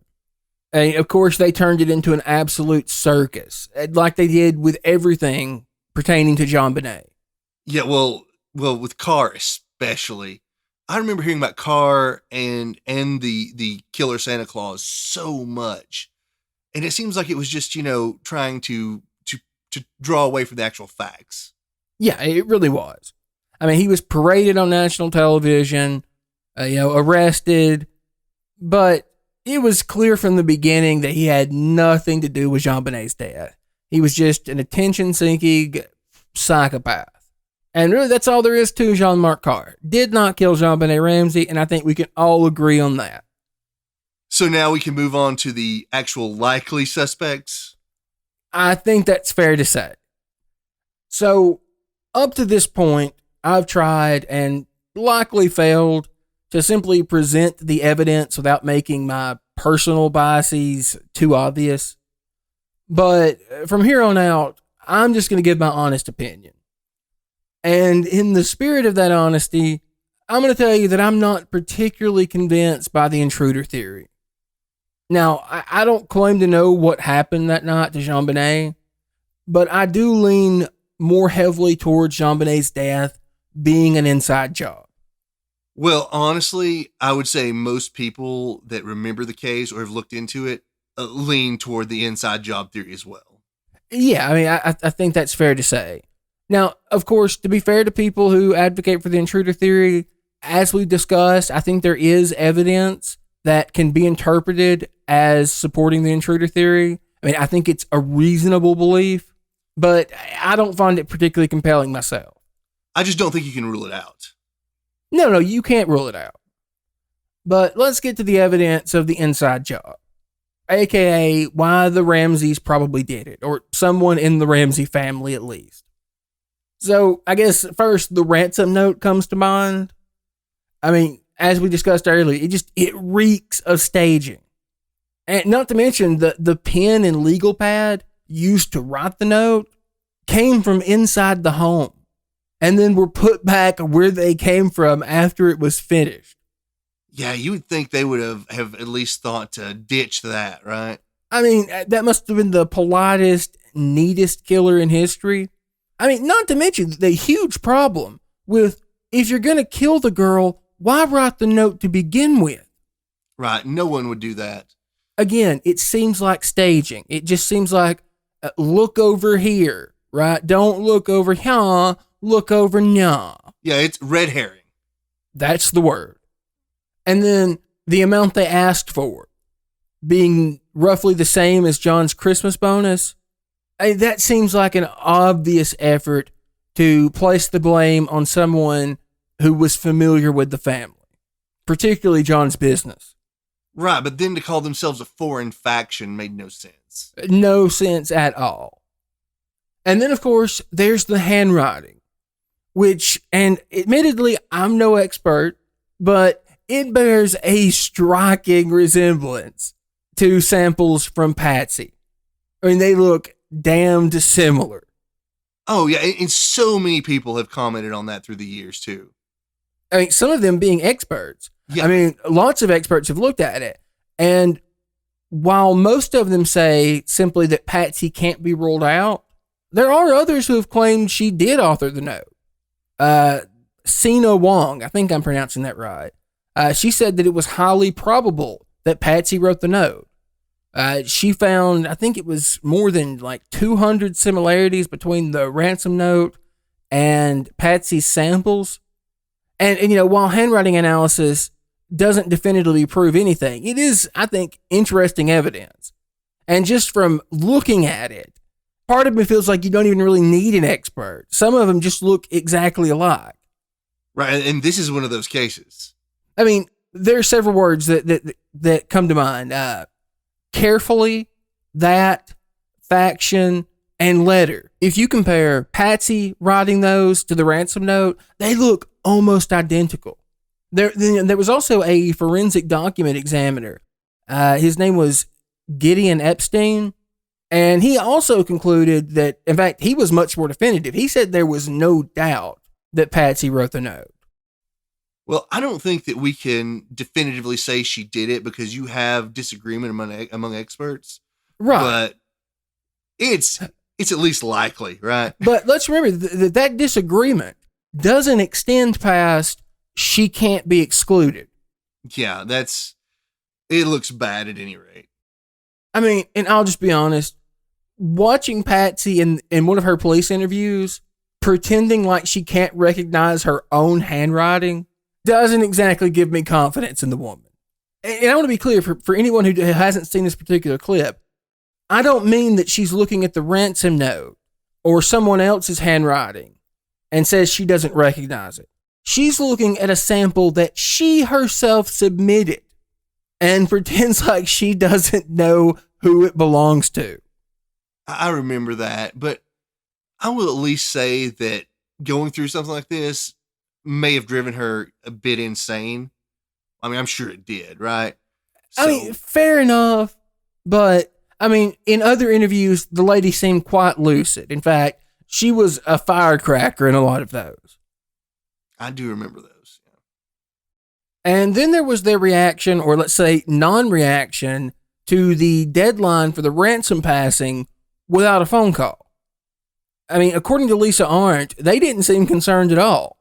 And of course, they turned it into an absolute circus, like they did with everything pertaining to JonBenet. Yeah, well, with Carr especially. I remember hearing about Carr and the killer Santa Claus so much. And it seems like it was just, trying to draw away from the actual facts. Yeah, it really was. I mean, he was paraded on national television, arrested, but it was clear from the beginning that he had nothing to do with JonBenet's death. He was just an attention-seeking psychopath. And really, that's all there is to Jean-Marc Carr. Did not kill JonBenet Ramsey, and I think we can all agree on that. So now we can move on to the actual likely suspects? I think that's fair to say. So, up to this point, I've tried and likely failed to simply present the evidence without making my personal biases too obvious. But from here on out, I'm just going to give my honest opinion. And in the spirit of that honesty, I'm going to tell you that I'm not particularly convinced by the intruder theory. Now, I don't claim to know what happened that night to JonBenet, but I do lean more heavily towards JonBenet's death being an inside job. Well, honestly, I would say most people that remember the case or have looked into it lean toward the inside job theory as well. Yeah, I mean, I think that's fair to say. Now, of course, to be fair to people who advocate for the intruder theory, as we've discussed, I think there is evidence that can be interpreted as supporting the intruder theory. I mean, I think it's a reasonable belief, but I don't find it particularly compelling myself. I just don't think you can rule it out. No, you can't rule it out. But let's get to the evidence of the inside job, aka why the Ramseys probably did it, or someone in the Ramsey family at least. So I guess first the ransom note comes to mind. I mean, as we discussed earlier, it reeks of staging. And not to mention the pen and legal pad used to write the note came from inside the home and then were put back where they came from after it was finished. Yeah, you would think they would have at least thought to ditch that, right? I mean, that must have been the politest, neatest killer in history. I mean, not to mention the huge problem with if you're going to kill the girl, why write the note to begin with? Right, no one would do that. Again, it seems like staging. It just seems like, look over here, right? Don't look over here, look over now. Yeah, it's red herring. That's the word. And then the amount they asked for being roughly the same as John's Christmas bonus, that seems like an obvious effort to place the blame on someone who was familiar with the family, particularly John's business. Right, but then to call themselves a foreign faction made no sense. No sense at all. And then, of course, there's the handwriting, which, and admittedly, I'm no expert, but it bears a striking resemblance to samples from Patsy. I mean, they look damned similar. Oh, yeah, and so many people have commented on that through the years, too. I mean, some of them being experts. Yeah. I mean, lots of experts have looked at it. And while most of them say simply that Patsy can't be ruled out, there are others who have claimed she did author the note. Sina Wong, I think I'm pronouncing that right. She said that it was highly probable that Patsy wrote the note. She found, I think it was more than like 200 similarities between the ransom note and Patsy's samples. And while handwriting analysis doesn't definitively prove anything, it is, I think, interesting evidence. And just from looking at it, part of me feels like you don't even really need an expert. Some of them just look exactly alike. Right, and this is one of those cases. I mean, there are several words that come to mind. Carefully, that, faction, and letter. If you compare Patsy writing those to the ransom note, they look almost identical. There was also a forensic document examiner. His name was Gideon Epstein, and he also concluded that, in fact, he was much more definitive. He said there was no doubt that Patsy wrote the note. Well, I don't think that we can definitively say she did it because you have disagreement among experts. Right. But it's at least likely, right? But let's remember that disagreement doesn't extend past she can't be excluded. Yeah, it looks bad at any rate. I mean, and I'll just be honest, watching Patsy in one of her police interviews, pretending like she can't recognize her own handwriting doesn't exactly give me confidence in the woman. And I want to be clear for anyone who hasn't seen this particular clip, I don't mean that she's looking at the ransom note or someone else's handwriting and says she doesn't recognize it. She's looking at a sample that she herself submitted and pretends like she doesn't know who it belongs to. I remember that, but I will at least say that going through something like this may have driven her a bit insane. I mean, I'm sure it did, right? I mean, fair enough, but I mean, in other interviews, the lady seemed quite lucid. In fact, she was a firecracker in a lot of those. I do remember those. Yeah. And then there was their reaction, or let's say non-reaction, to the deadline for the ransom passing without a phone call. I mean, according to Lisa Arndt, they didn't seem concerned at all.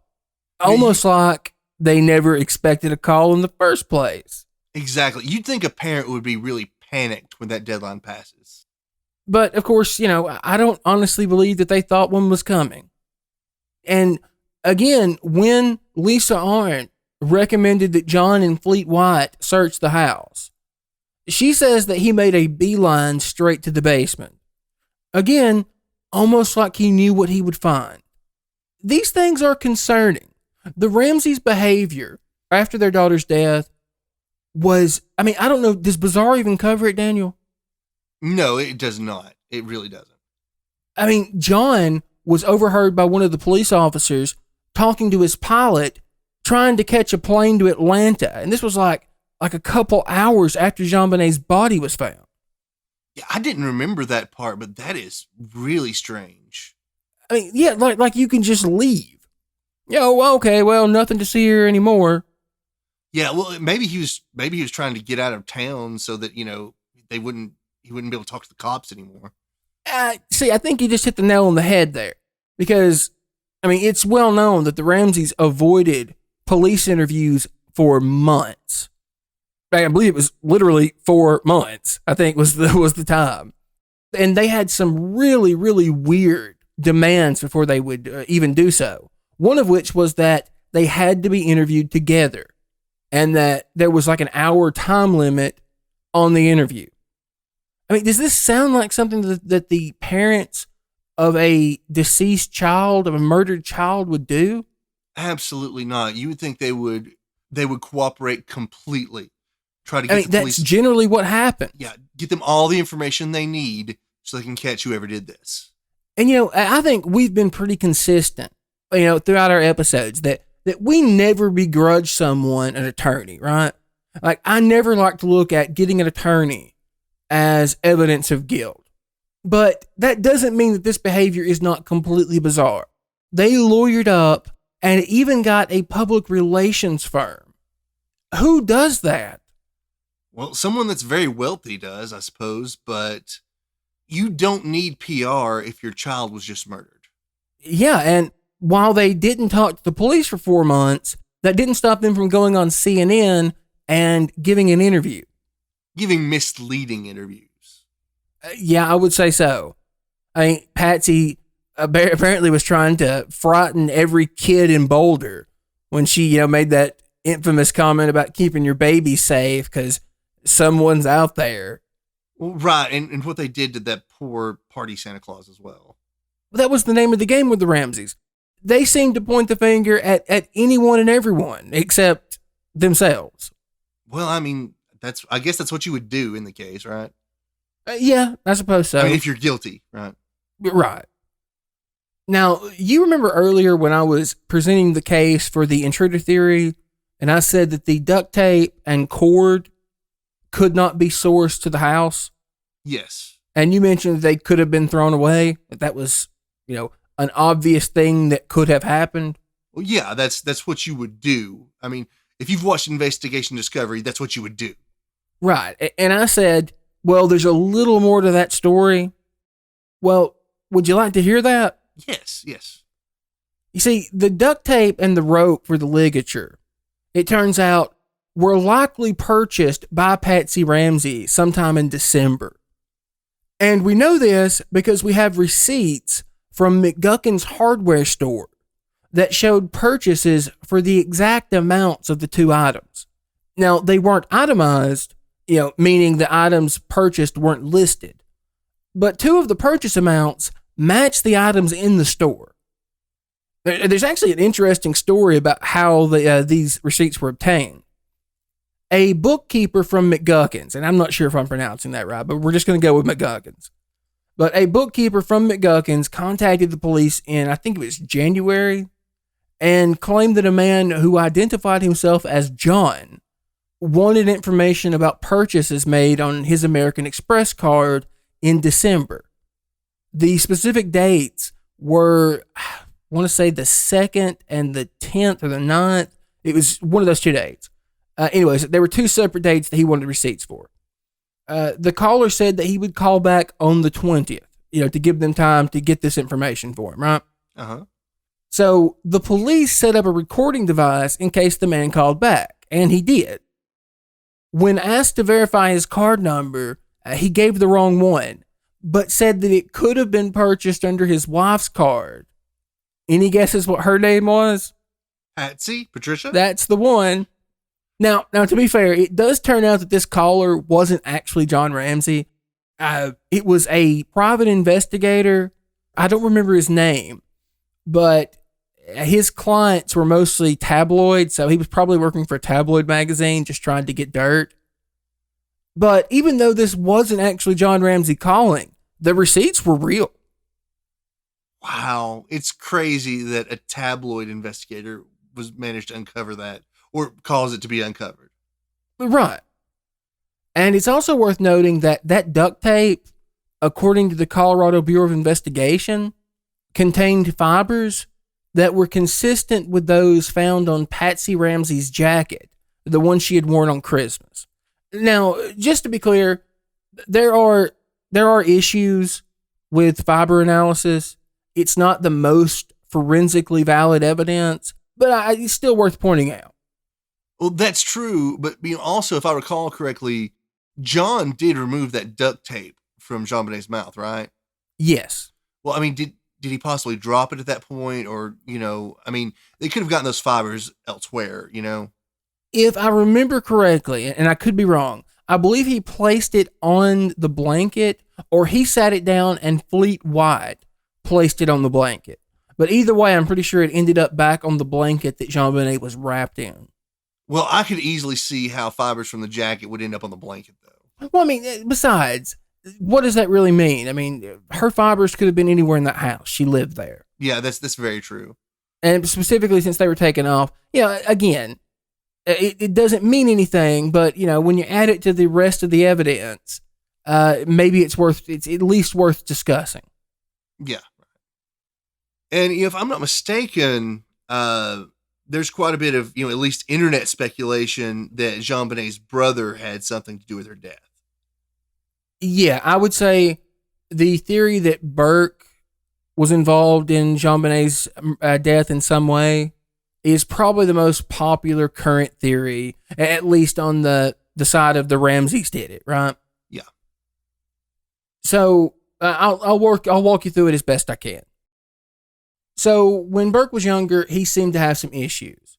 Almost like they never expected a call in the first place. Exactly. You'd think a parent would be really panicked when that deadline passes. But, of course, I don't honestly believe that they thought one was coming. And, again, when Lisa Arndt recommended that John and Fleet White search the house, she says that he made a beeline straight to the basement. Again, almost like he knew what he would find. These things are concerning. The Ramseys' behavior after their daughter's death was, I mean, I don't know, does Bizarre even cover it, Daniel? No, it does not. It really doesn't. I mean, John was overheard by one of the police officers talking to his pilot, trying to catch a plane to Atlanta. And this was like a couple hours after JonBenet's body was found. Yeah, I didn't remember that part, but that is really strange. I mean, yeah, like you can just leave. Okay, well, nothing to see here anymore. Yeah, well, maybe he was trying to get out of town so that, he wouldn't be able to talk to the cops anymore. See, I think you just hit the nail on the head there. Because, I mean, it's well known that the Ramseys avoided police interviews for months. I believe it was literally 4 months, I think was the time. And they had some really, really weird demands before they would even do so. One of which was that they had to be interviewed together and that there was like an hour time limit on the interview. I mean, does this sound like something that the parents of a deceased child, of a murdered child would do? Absolutely not. You would think they would cooperate completely. Try to get the police. That's generally what happened. Yeah, get them all the information they need so they can catch whoever did this. And, I think we've been pretty consistent, throughout our episodes that we never begrudge someone an attorney, right? Like, I never like to look at getting an attorney as evidence of guilt. But that doesn't mean that this behavior is not completely bizarre. They lawyered up and even got a public relations firm. Who does that? Well, someone that's very wealthy does, I suppose, but you don't need PR if your child was just murdered. Yeah, and while they didn't talk to the police for 4 months, that didn't stop them from going on CNN and giving an interview. Giving misleading interviews. Yeah, I would say so. I mean, Patsy apparently was trying to frighten every kid in Boulder when she, made that infamous comment about keeping your baby safe because someone's out there. Well, right, and what they did to that poor party Santa Claus as well. That was the name of the game with the Ramseys. They seemed to point the finger at anyone and everyone except themselves. Well, I mean, I guess that's what you would do in the case, right? Yeah, I suppose so. I mean, if you're guilty, right? Right. Now, you remember earlier when I was presenting the case for the intruder theory, and I said that the duct tape and cord could not be sourced to the house? Yes. And you mentioned they could have been thrown away. That was, an obvious thing that could have happened. Well, yeah, that's what you would do. I mean, if you've watched Investigation Discovery, that's what you would do. Right. And I said, well, there's a little more to that story. Well, would you like to hear that? Yes. You see, the duct tape and the rope for the ligature, it turns out, were likely purchased by Patsy Ramsey sometime in December. And we know this because we have receipts from McGuckin's hardware store that showed purchases for the exact amounts of the two items. Now, they weren't itemized, meaning the items purchased weren't listed. But two of the purchase amounts match the items in the store. There's actually an interesting story about how these receipts were obtained. A bookkeeper from McGuckin's, and I'm not sure if I'm pronouncing that right, but we're just going to go with McGuckin's. But a bookkeeper from McGuckin's contacted the police in, I think it was January, and claimed that a man who identified himself as John wanted information about purchases made on his American Express card in December. The specific dates were, I want to say the 2nd and the 10th or the 9th. It was one of those 2 dates. Anyways, there were 2 separate dates that he wanted receipts for. The caller said that he would call back on the 20th, to give them time to get this information for him, right? Uh-huh. So the police set up a recording device in case the man called back, and he did. When asked to verify his card number, he gave the wrong one, but said that it could have been purchased under his wife's card. Any guesses what her name was? Patricia? That's the one. Now, to be fair, it does turn out that this caller wasn't actually John Ramsey. It was a private investigator. I don't remember his name, but his clients were mostly tabloid, so he was probably working for a tabloid magazine, just trying to get dirt. But even though this wasn't actually John Ramsey calling, the receipts were real. Wow, it's crazy that a tabloid investigator was managed to uncover that, or cause it to be uncovered. Right. And it's also worth noting that duct tape, according to the Colorado Bureau of Investigation, contained fibers that were consistent with those found on Patsy Ramsey's jacket, the one she had worn on Christmas. Now, just to be clear, there are issues with fiber analysis. It's not the most forensically valid evidence, but it's still worth pointing out. Well, that's true, but also, if I recall correctly, John did remove that duct tape from JonBenet's mouth, right? Yes. Well, I mean, did he possibly drop it at that point, or they could have gotten those fibers elsewhere, If I remember correctly, and I could be wrong, I believe he placed it on the blanket, or he sat it down and fleet-wide placed it on the blanket. But either way, I'm pretty sure it ended up back on the blanket that JonBenet was wrapped in. Well, I could easily see how fibers from the jacket would end up on the blanket, though. Well, besides, what does that really mean? Her fibers could have been anywhere in that house. She lived there. Yeah, that's very true. And specifically since they were taken off, again, it doesn't mean anything, but, when you add it to the rest of the evidence, maybe it's at least worth discussing. Yeah. And if I'm not mistaken, there's quite a bit of, at least internet speculation that JonBenet's brother had something to do with her death. Yeah, I would say the theory that Burke was involved in JonBenet's death in some way is probably the most popular current theory, at least on the side of the Ramseys did it, right? Yeah. So I'll walk you through it as best I can. So when Burke was younger, he seemed to have some issues.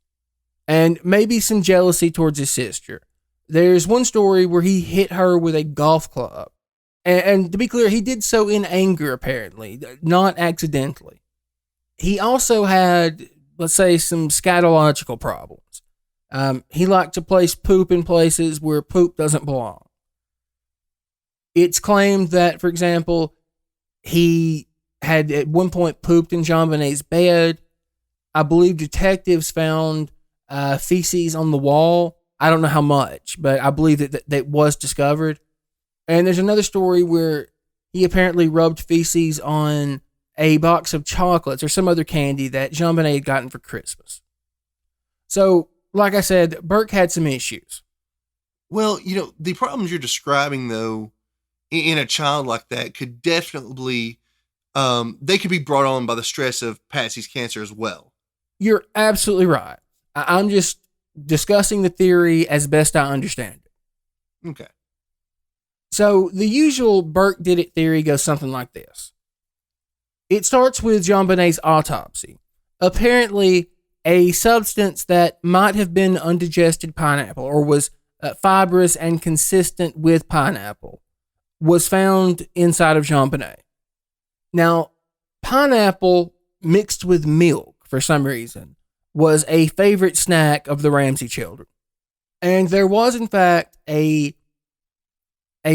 and maybe some jealousy towards his sister. There's one story where he hit her with a golf club. And to be clear, he did so in anger, apparently, not accidentally. He also had, let's say, some scatological problems. He liked to place poop in places where poop doesn't belong. It's claimed that, for example, he had at one point pooped in JonBenet's bed. I believe detectives found feces on the wall. I don't know how much, but I believe that was discovered. And there's another story where he apparently rubbed feces on a box of chocolates or some other candy that JonBenet had gotten for Christmas. So, like I said, Burke had some issues. Well, the problems you're describing, though, in a child like that could definitely, they could be brought on by the stress of Patsy's cancer as well. You're absolutely right. I'm just discussing the theory as best I understand it. Okay. So the usual Burke did it theory goes something like this. It starts with JonBenet's autopsy. Apparently, a substance that might have been undigested pineapple or was fibrous and consistent with pineapple was found inside of JonBenet. Now, pineapple mixed with milk, for some reason, was a favorite snack of the Ramsey children. And there was, in fact, a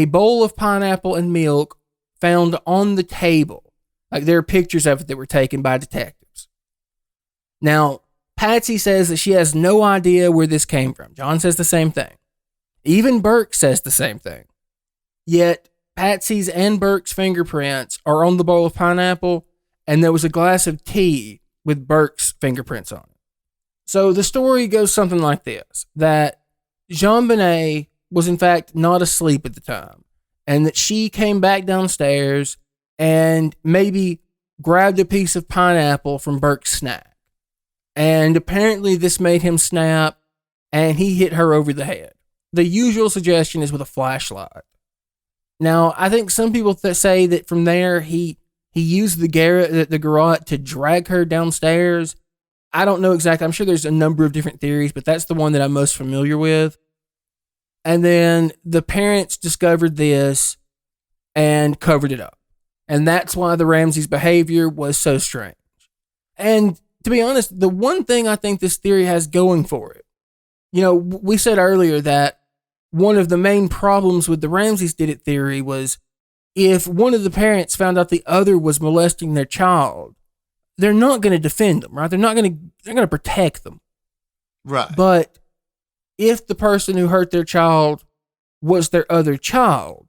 bowl of pineapple and milk found on the table. Like, there are pictures of it that were taken by detectives. Now, Patsy says that she has no idea where this came from. John says the same thing. Even Burke says the same thing. Yet, Patsy's and Burke's fingerprints are on the bowl of pineapple, and there was a glass of tea with Burke's fingerprints on it. So the story goes something like this, that JonBenet was in fact not asleep at the time, and that she came back downstairs and maybe grabbed a piece of pineapple from Burke's snack. And apparently this made him snap, and he hit her over the head. The usual suggestion is with a flashlight. Now, I think some people say that from there he used the garrote to drag her downstairs. I don't know exactly. I'm sure there's a number of different theories, but that's the one that I'm most familiar with. And then the parents discovered this and covered it up. And that's why the Ramseys' behavior was so strange. And to be honest, the one thing I think this theory has going for it, we said earlier that one of the main problems with the Ramseys did it theory was if one of the parents found out the other was molesting their child, they're not going to defend them, right? They're going to protect them. Right. But if the person who hurt their child was their other child,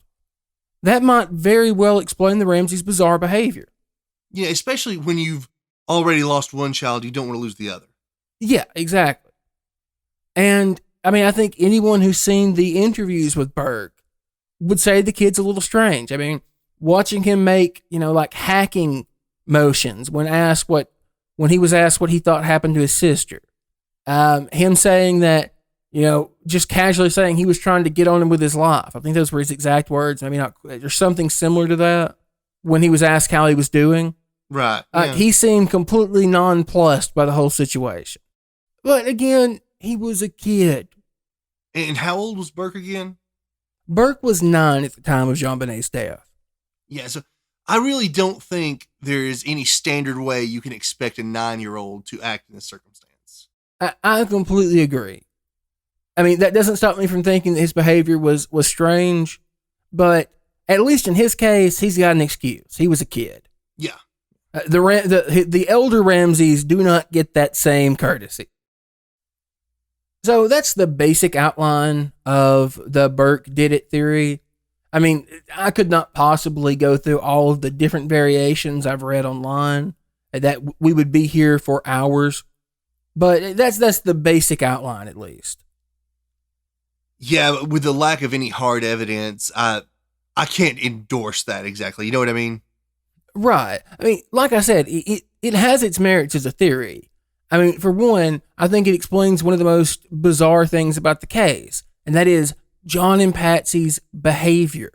that might very well explain the Ramseys' bizarre behavior. Yeah, especially when you've already lost one child, you don't want to lose the other. Yeah, exactly. And I think anyone who's seen the interviews with Burke would say the kid's a little strange. Watching him make, like hacking motions when he was asked what he thought happened to his sister. Him saying that, just casually saying he was trying to get on him with his life. I think those were his exact words. Maybe not, or something similar to that when he was asked how he was doing. Right. Yeah. He seemed completely nonplussed by the whole situation. But again, he was a kid. And how old was Burke again? Burke was 9 at the time of JonBenet's death. Yeah, so I really don't think there is any standard way you can expect a 9-year-old to act in this circumstance. I completely agree. That doesn't stop me from thinking that his behavior was strange, but at least in his case, he's got an excuse. He was a kid. Yeah. The elder Ramseys do not get that same courtesy. So that's the basic outline of the Burke did it theory. I could not possibly go through all of the different variations I've read online. That we would be here for hours. But that's the basic outline, at least. Yeah, but with the lack of any hard evidence, I can't endorse that exactly. You know what I mean? Right. Like I said, it has its merits as a theory. For one, I think it explains one of the most bizarre things about the case, and that is John and Patsy's behavior.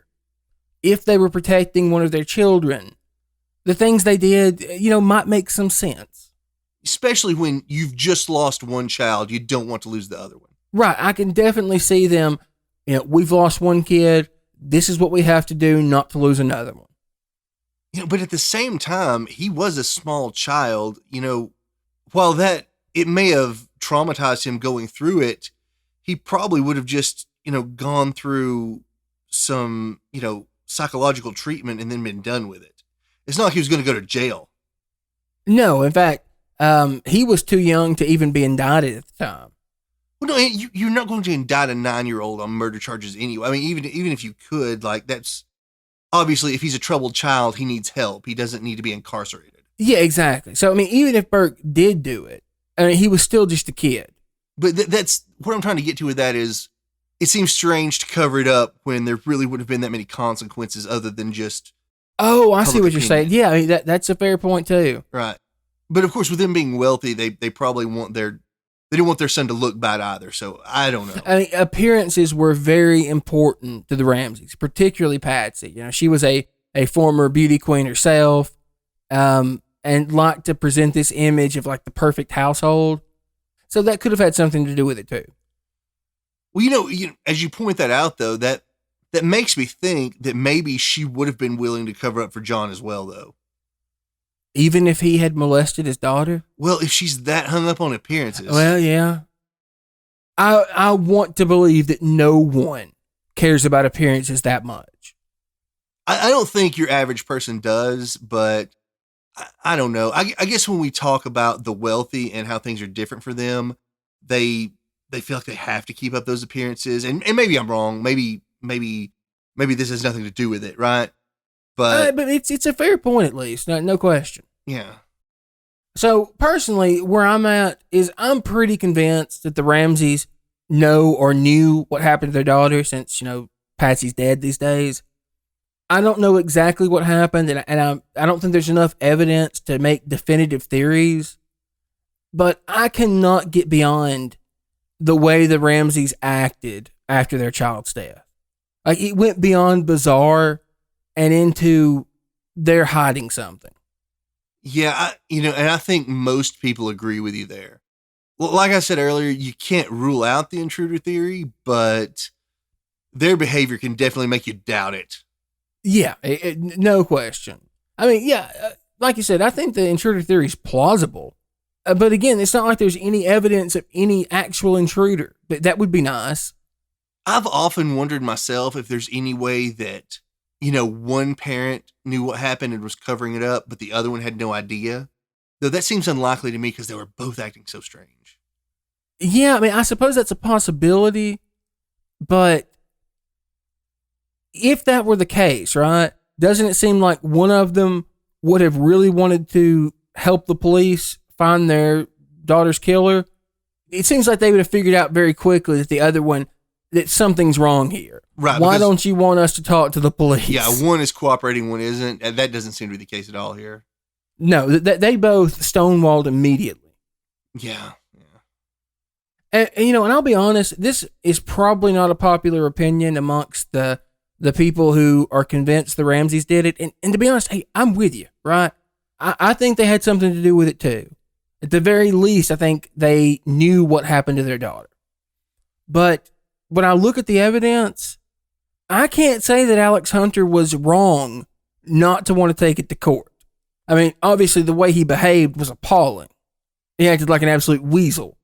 If they were protecting one of their children, the things they did, might make some sense. Especially when you've just lost one child, you don't want to lose the other one. Right. I can definitely see them, we've lost one kid. This is what we have to do not to lose another one. But at the same time, he was a small child. While that it may have traumatized him going through it, he probably would have just, gone through some, psychological treatment and then been done with it. It's not like he was going to go to jail. No, in fact, he was too young to even be indicted at the time. Well, no, you're not going to indict a 9-year-old on murder charges anyway. I mean, even if you could, that's obviously if he's a troubled child, he needs help. He doesn't need to be incarcerated. Yeah, exactly. So, I mean, even if Burke did do it, he was still just a kid. But that's what I'm trying to get to with that is it seems strange to cover it up when there really wouldn't have been that many consequences other than just. Oh, I see what you're saying. Yeah, I mean, that's a fair point too. Right. But of course, with them being wealthy, they probably they didn't want their son to look bad either. So I don't know. I mean, appearances were very important to the Ramseys, particularly Patsy. She was a former beauty queen herself, and liked to present this image of the perfect household. So that could have had something to do with it too. Well, as you point that out, though, that makes me think that maybe she would have been willing to cover up for John as well, though. Even if he had molested his daughter? Well, if she's that hung up on appearances. Well, yeah. I want to believe that no one cares about appearances that much. I don't think your average person does, but I don't know. I guess when we talk about the wealthy and how things are different for them, they feel like they have to keep up those appearances. And maybe I'm wrong. Maybe this has nothing to do with it, right? But it's a fair point, at least. No question. Yeah. So personally, where I'm at is I'm pretty convinced that the Ramseys know or knew what happened to their daughter since, Patsy's dead these days. I don't know exactly what happened, and I don't think there's enough evidence to make definitive theories, but I cannot get beyond the way the Ramseys acted after their child's death. It went beyond bizarre and into they're hiding something. Yeah, and I think most people agree with you there. Well, like I said earlier, you can't rule out the intruder theory, but their behavior can definitely make you doubt it. Yeah, no question. I mean, yeah, like you said, I think the intruder theory is plausible. But again, it's not like there's any evidence of any actual intruder. That would be nice. I've often wondered myself if there's any way that, one parent knew what happened and was covering it up, but the other one had no idea. Though that seems unlikely to me because they were both acting so strange. Yeah, I mean, I suppose that's a possibility, but if that were the case, right, doesn't it seem like one of them would have really wanted to help the police find their daughter's killer? It seems like they would have figured out very quickly that the other one, that something's wrong here. Right. Why don't you want us to talk to the police? Yeah, one is cooperating, one isn't. And that doesn't seem to be the case at all here. No, they both stonewalled immediately. Yeah. And I'll be honest, this is probably not a popular opinion amongst the people who are convinced the Ramseys did it. And to be honest, hey, I'm with you, right? I think they had something to do with it too. At the very least, I think they knew what happened to their daughter. But when I look at the evidence, I can't say that Alex Hunter was wrong not to want to take it to court. I mean, obviously the way he behaved was appalling. He acted like an absolute weasel.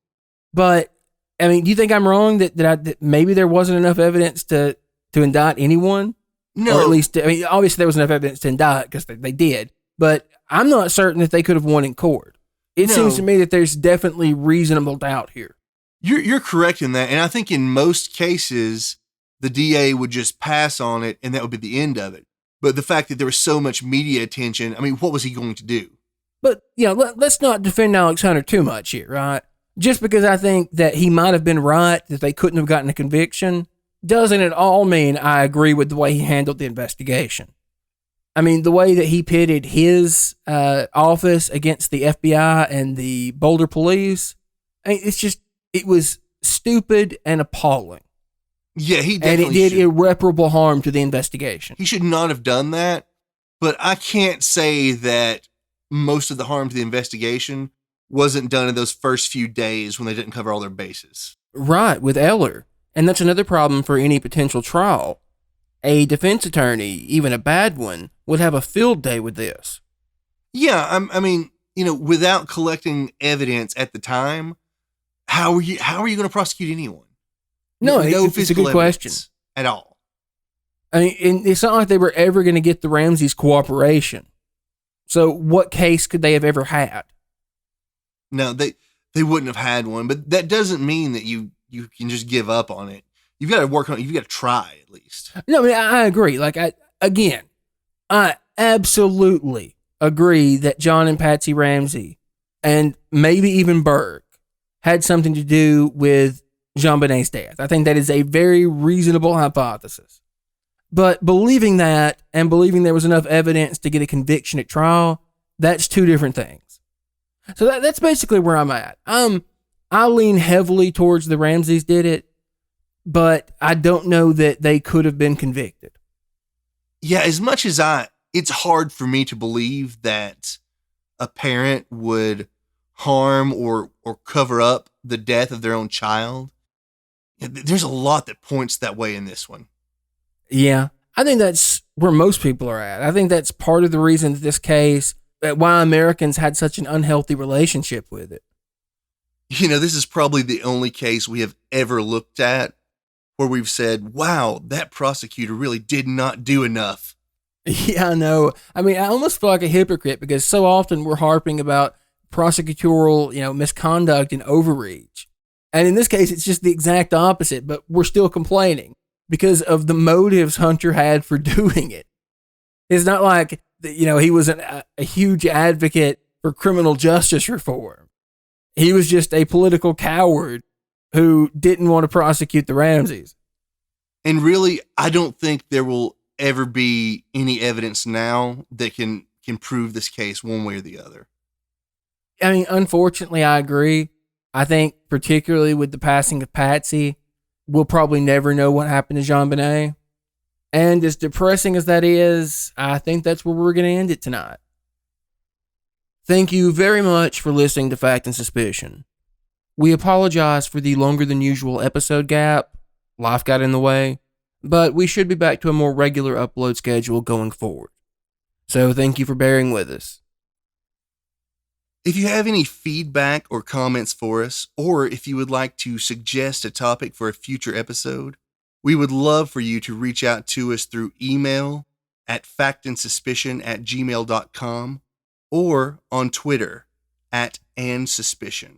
But, I mean, do you think I'm wrong that maybe there wasn't enough evidence to indict anyone? No. Or at least, I mean, obviously there was enough evidence to indict because they did. But I'm not certain that they could have won in court. It seems to me that there's definitely reasonable doubt here. You're correct in that. And I think in most cases, the DA would just pass on it and that would be the end of it. But the fact that there was so much media attention, I mean, what was he going to do? But, let's not defend Alex Hunter too much here, right? Just because I think that he might have been right, that they couldn't have gotten a conviction, doesn't at all mean I agree with the way he handled the investigation. I mean, the way that he pitted his office against the FBI and the Boulder police, I mean, it was stupid and appalling. Yeah, he definitely And it did irreparable harm to the investigation. He should not have done that, but I can't say that most of the harm to the investigation wasn't done in those first few days when they didn't cover all their bases. Right, with Eller. And that's another problem for any potential trial. A defense attorney, even a bad one, would have a field day with this. Yeah, I mean, without collecting evidence at the time, how are you going to prosecute anyone? No, it's a good question at all. I mean, it's not like they were ever going to get the Ramseys' cooperation. So what case could they have ever had? No, they wouldn't have had one, but that doesn't mean that you can just give up on it. You've got to work on it. You've got to try at least. No, I mean, I agree. Like, I absolutely agree that John and Patsy Ramsey, and maybe even Burke, had something to do with JonBenet's death. I think that is a very reasonable hypothesis. But believing that and believing there was enough evidence to get a conviction at trial, that's two different things. So that's basically where I'm at. I lean heavily towards the Ramseys did it, but I don't know that they could have been convicted. Yeah, as much as it's hard for me to believe that a parent would harm or cover up the death of their own child. There's a lot that points that way in this one. Yeah, I think that's where most people are at. I think that's part of the reason that this case, why Americans had such an unhealthy relationship with it. This is probably the only case we have ever looked at where we've said, wow, that prosecutor really did not do enough. Yeah, I know. I mean, I almost feel like a hypocrite because so often we're harping about prosecutorial, misconduct and overreach. And in this case, it's just the exact opposite, but we're still complaining because of the motives Hunter had for doing it. It's not like, he was a huge advocate for criminal justice reform. He was just a political coward who didn't want to prosecute the Ramseys. And really, I don't think there will ever be any evidence now that can prove this case one way or the other. I mean, unfortunately, I agree. I think particularly with the passing of Patsy, we'll probably never know what happened to JonBenet. And as depressing as that is, I think that's where we're going to end it tonight. Thank you very much for listening to Fact and Suspicion. We apologize for the longer than usual episode gap. Life got in the way, but we should be back to a more regular upload schedule going forward. So thank you for bearing with us. If you have any feedback or comments for us, or if you would like to suggest a topic for a future episode, we would love for you to reach out to us through email at factandsuspicion@gmail.com or on Twitter @andsuspicion.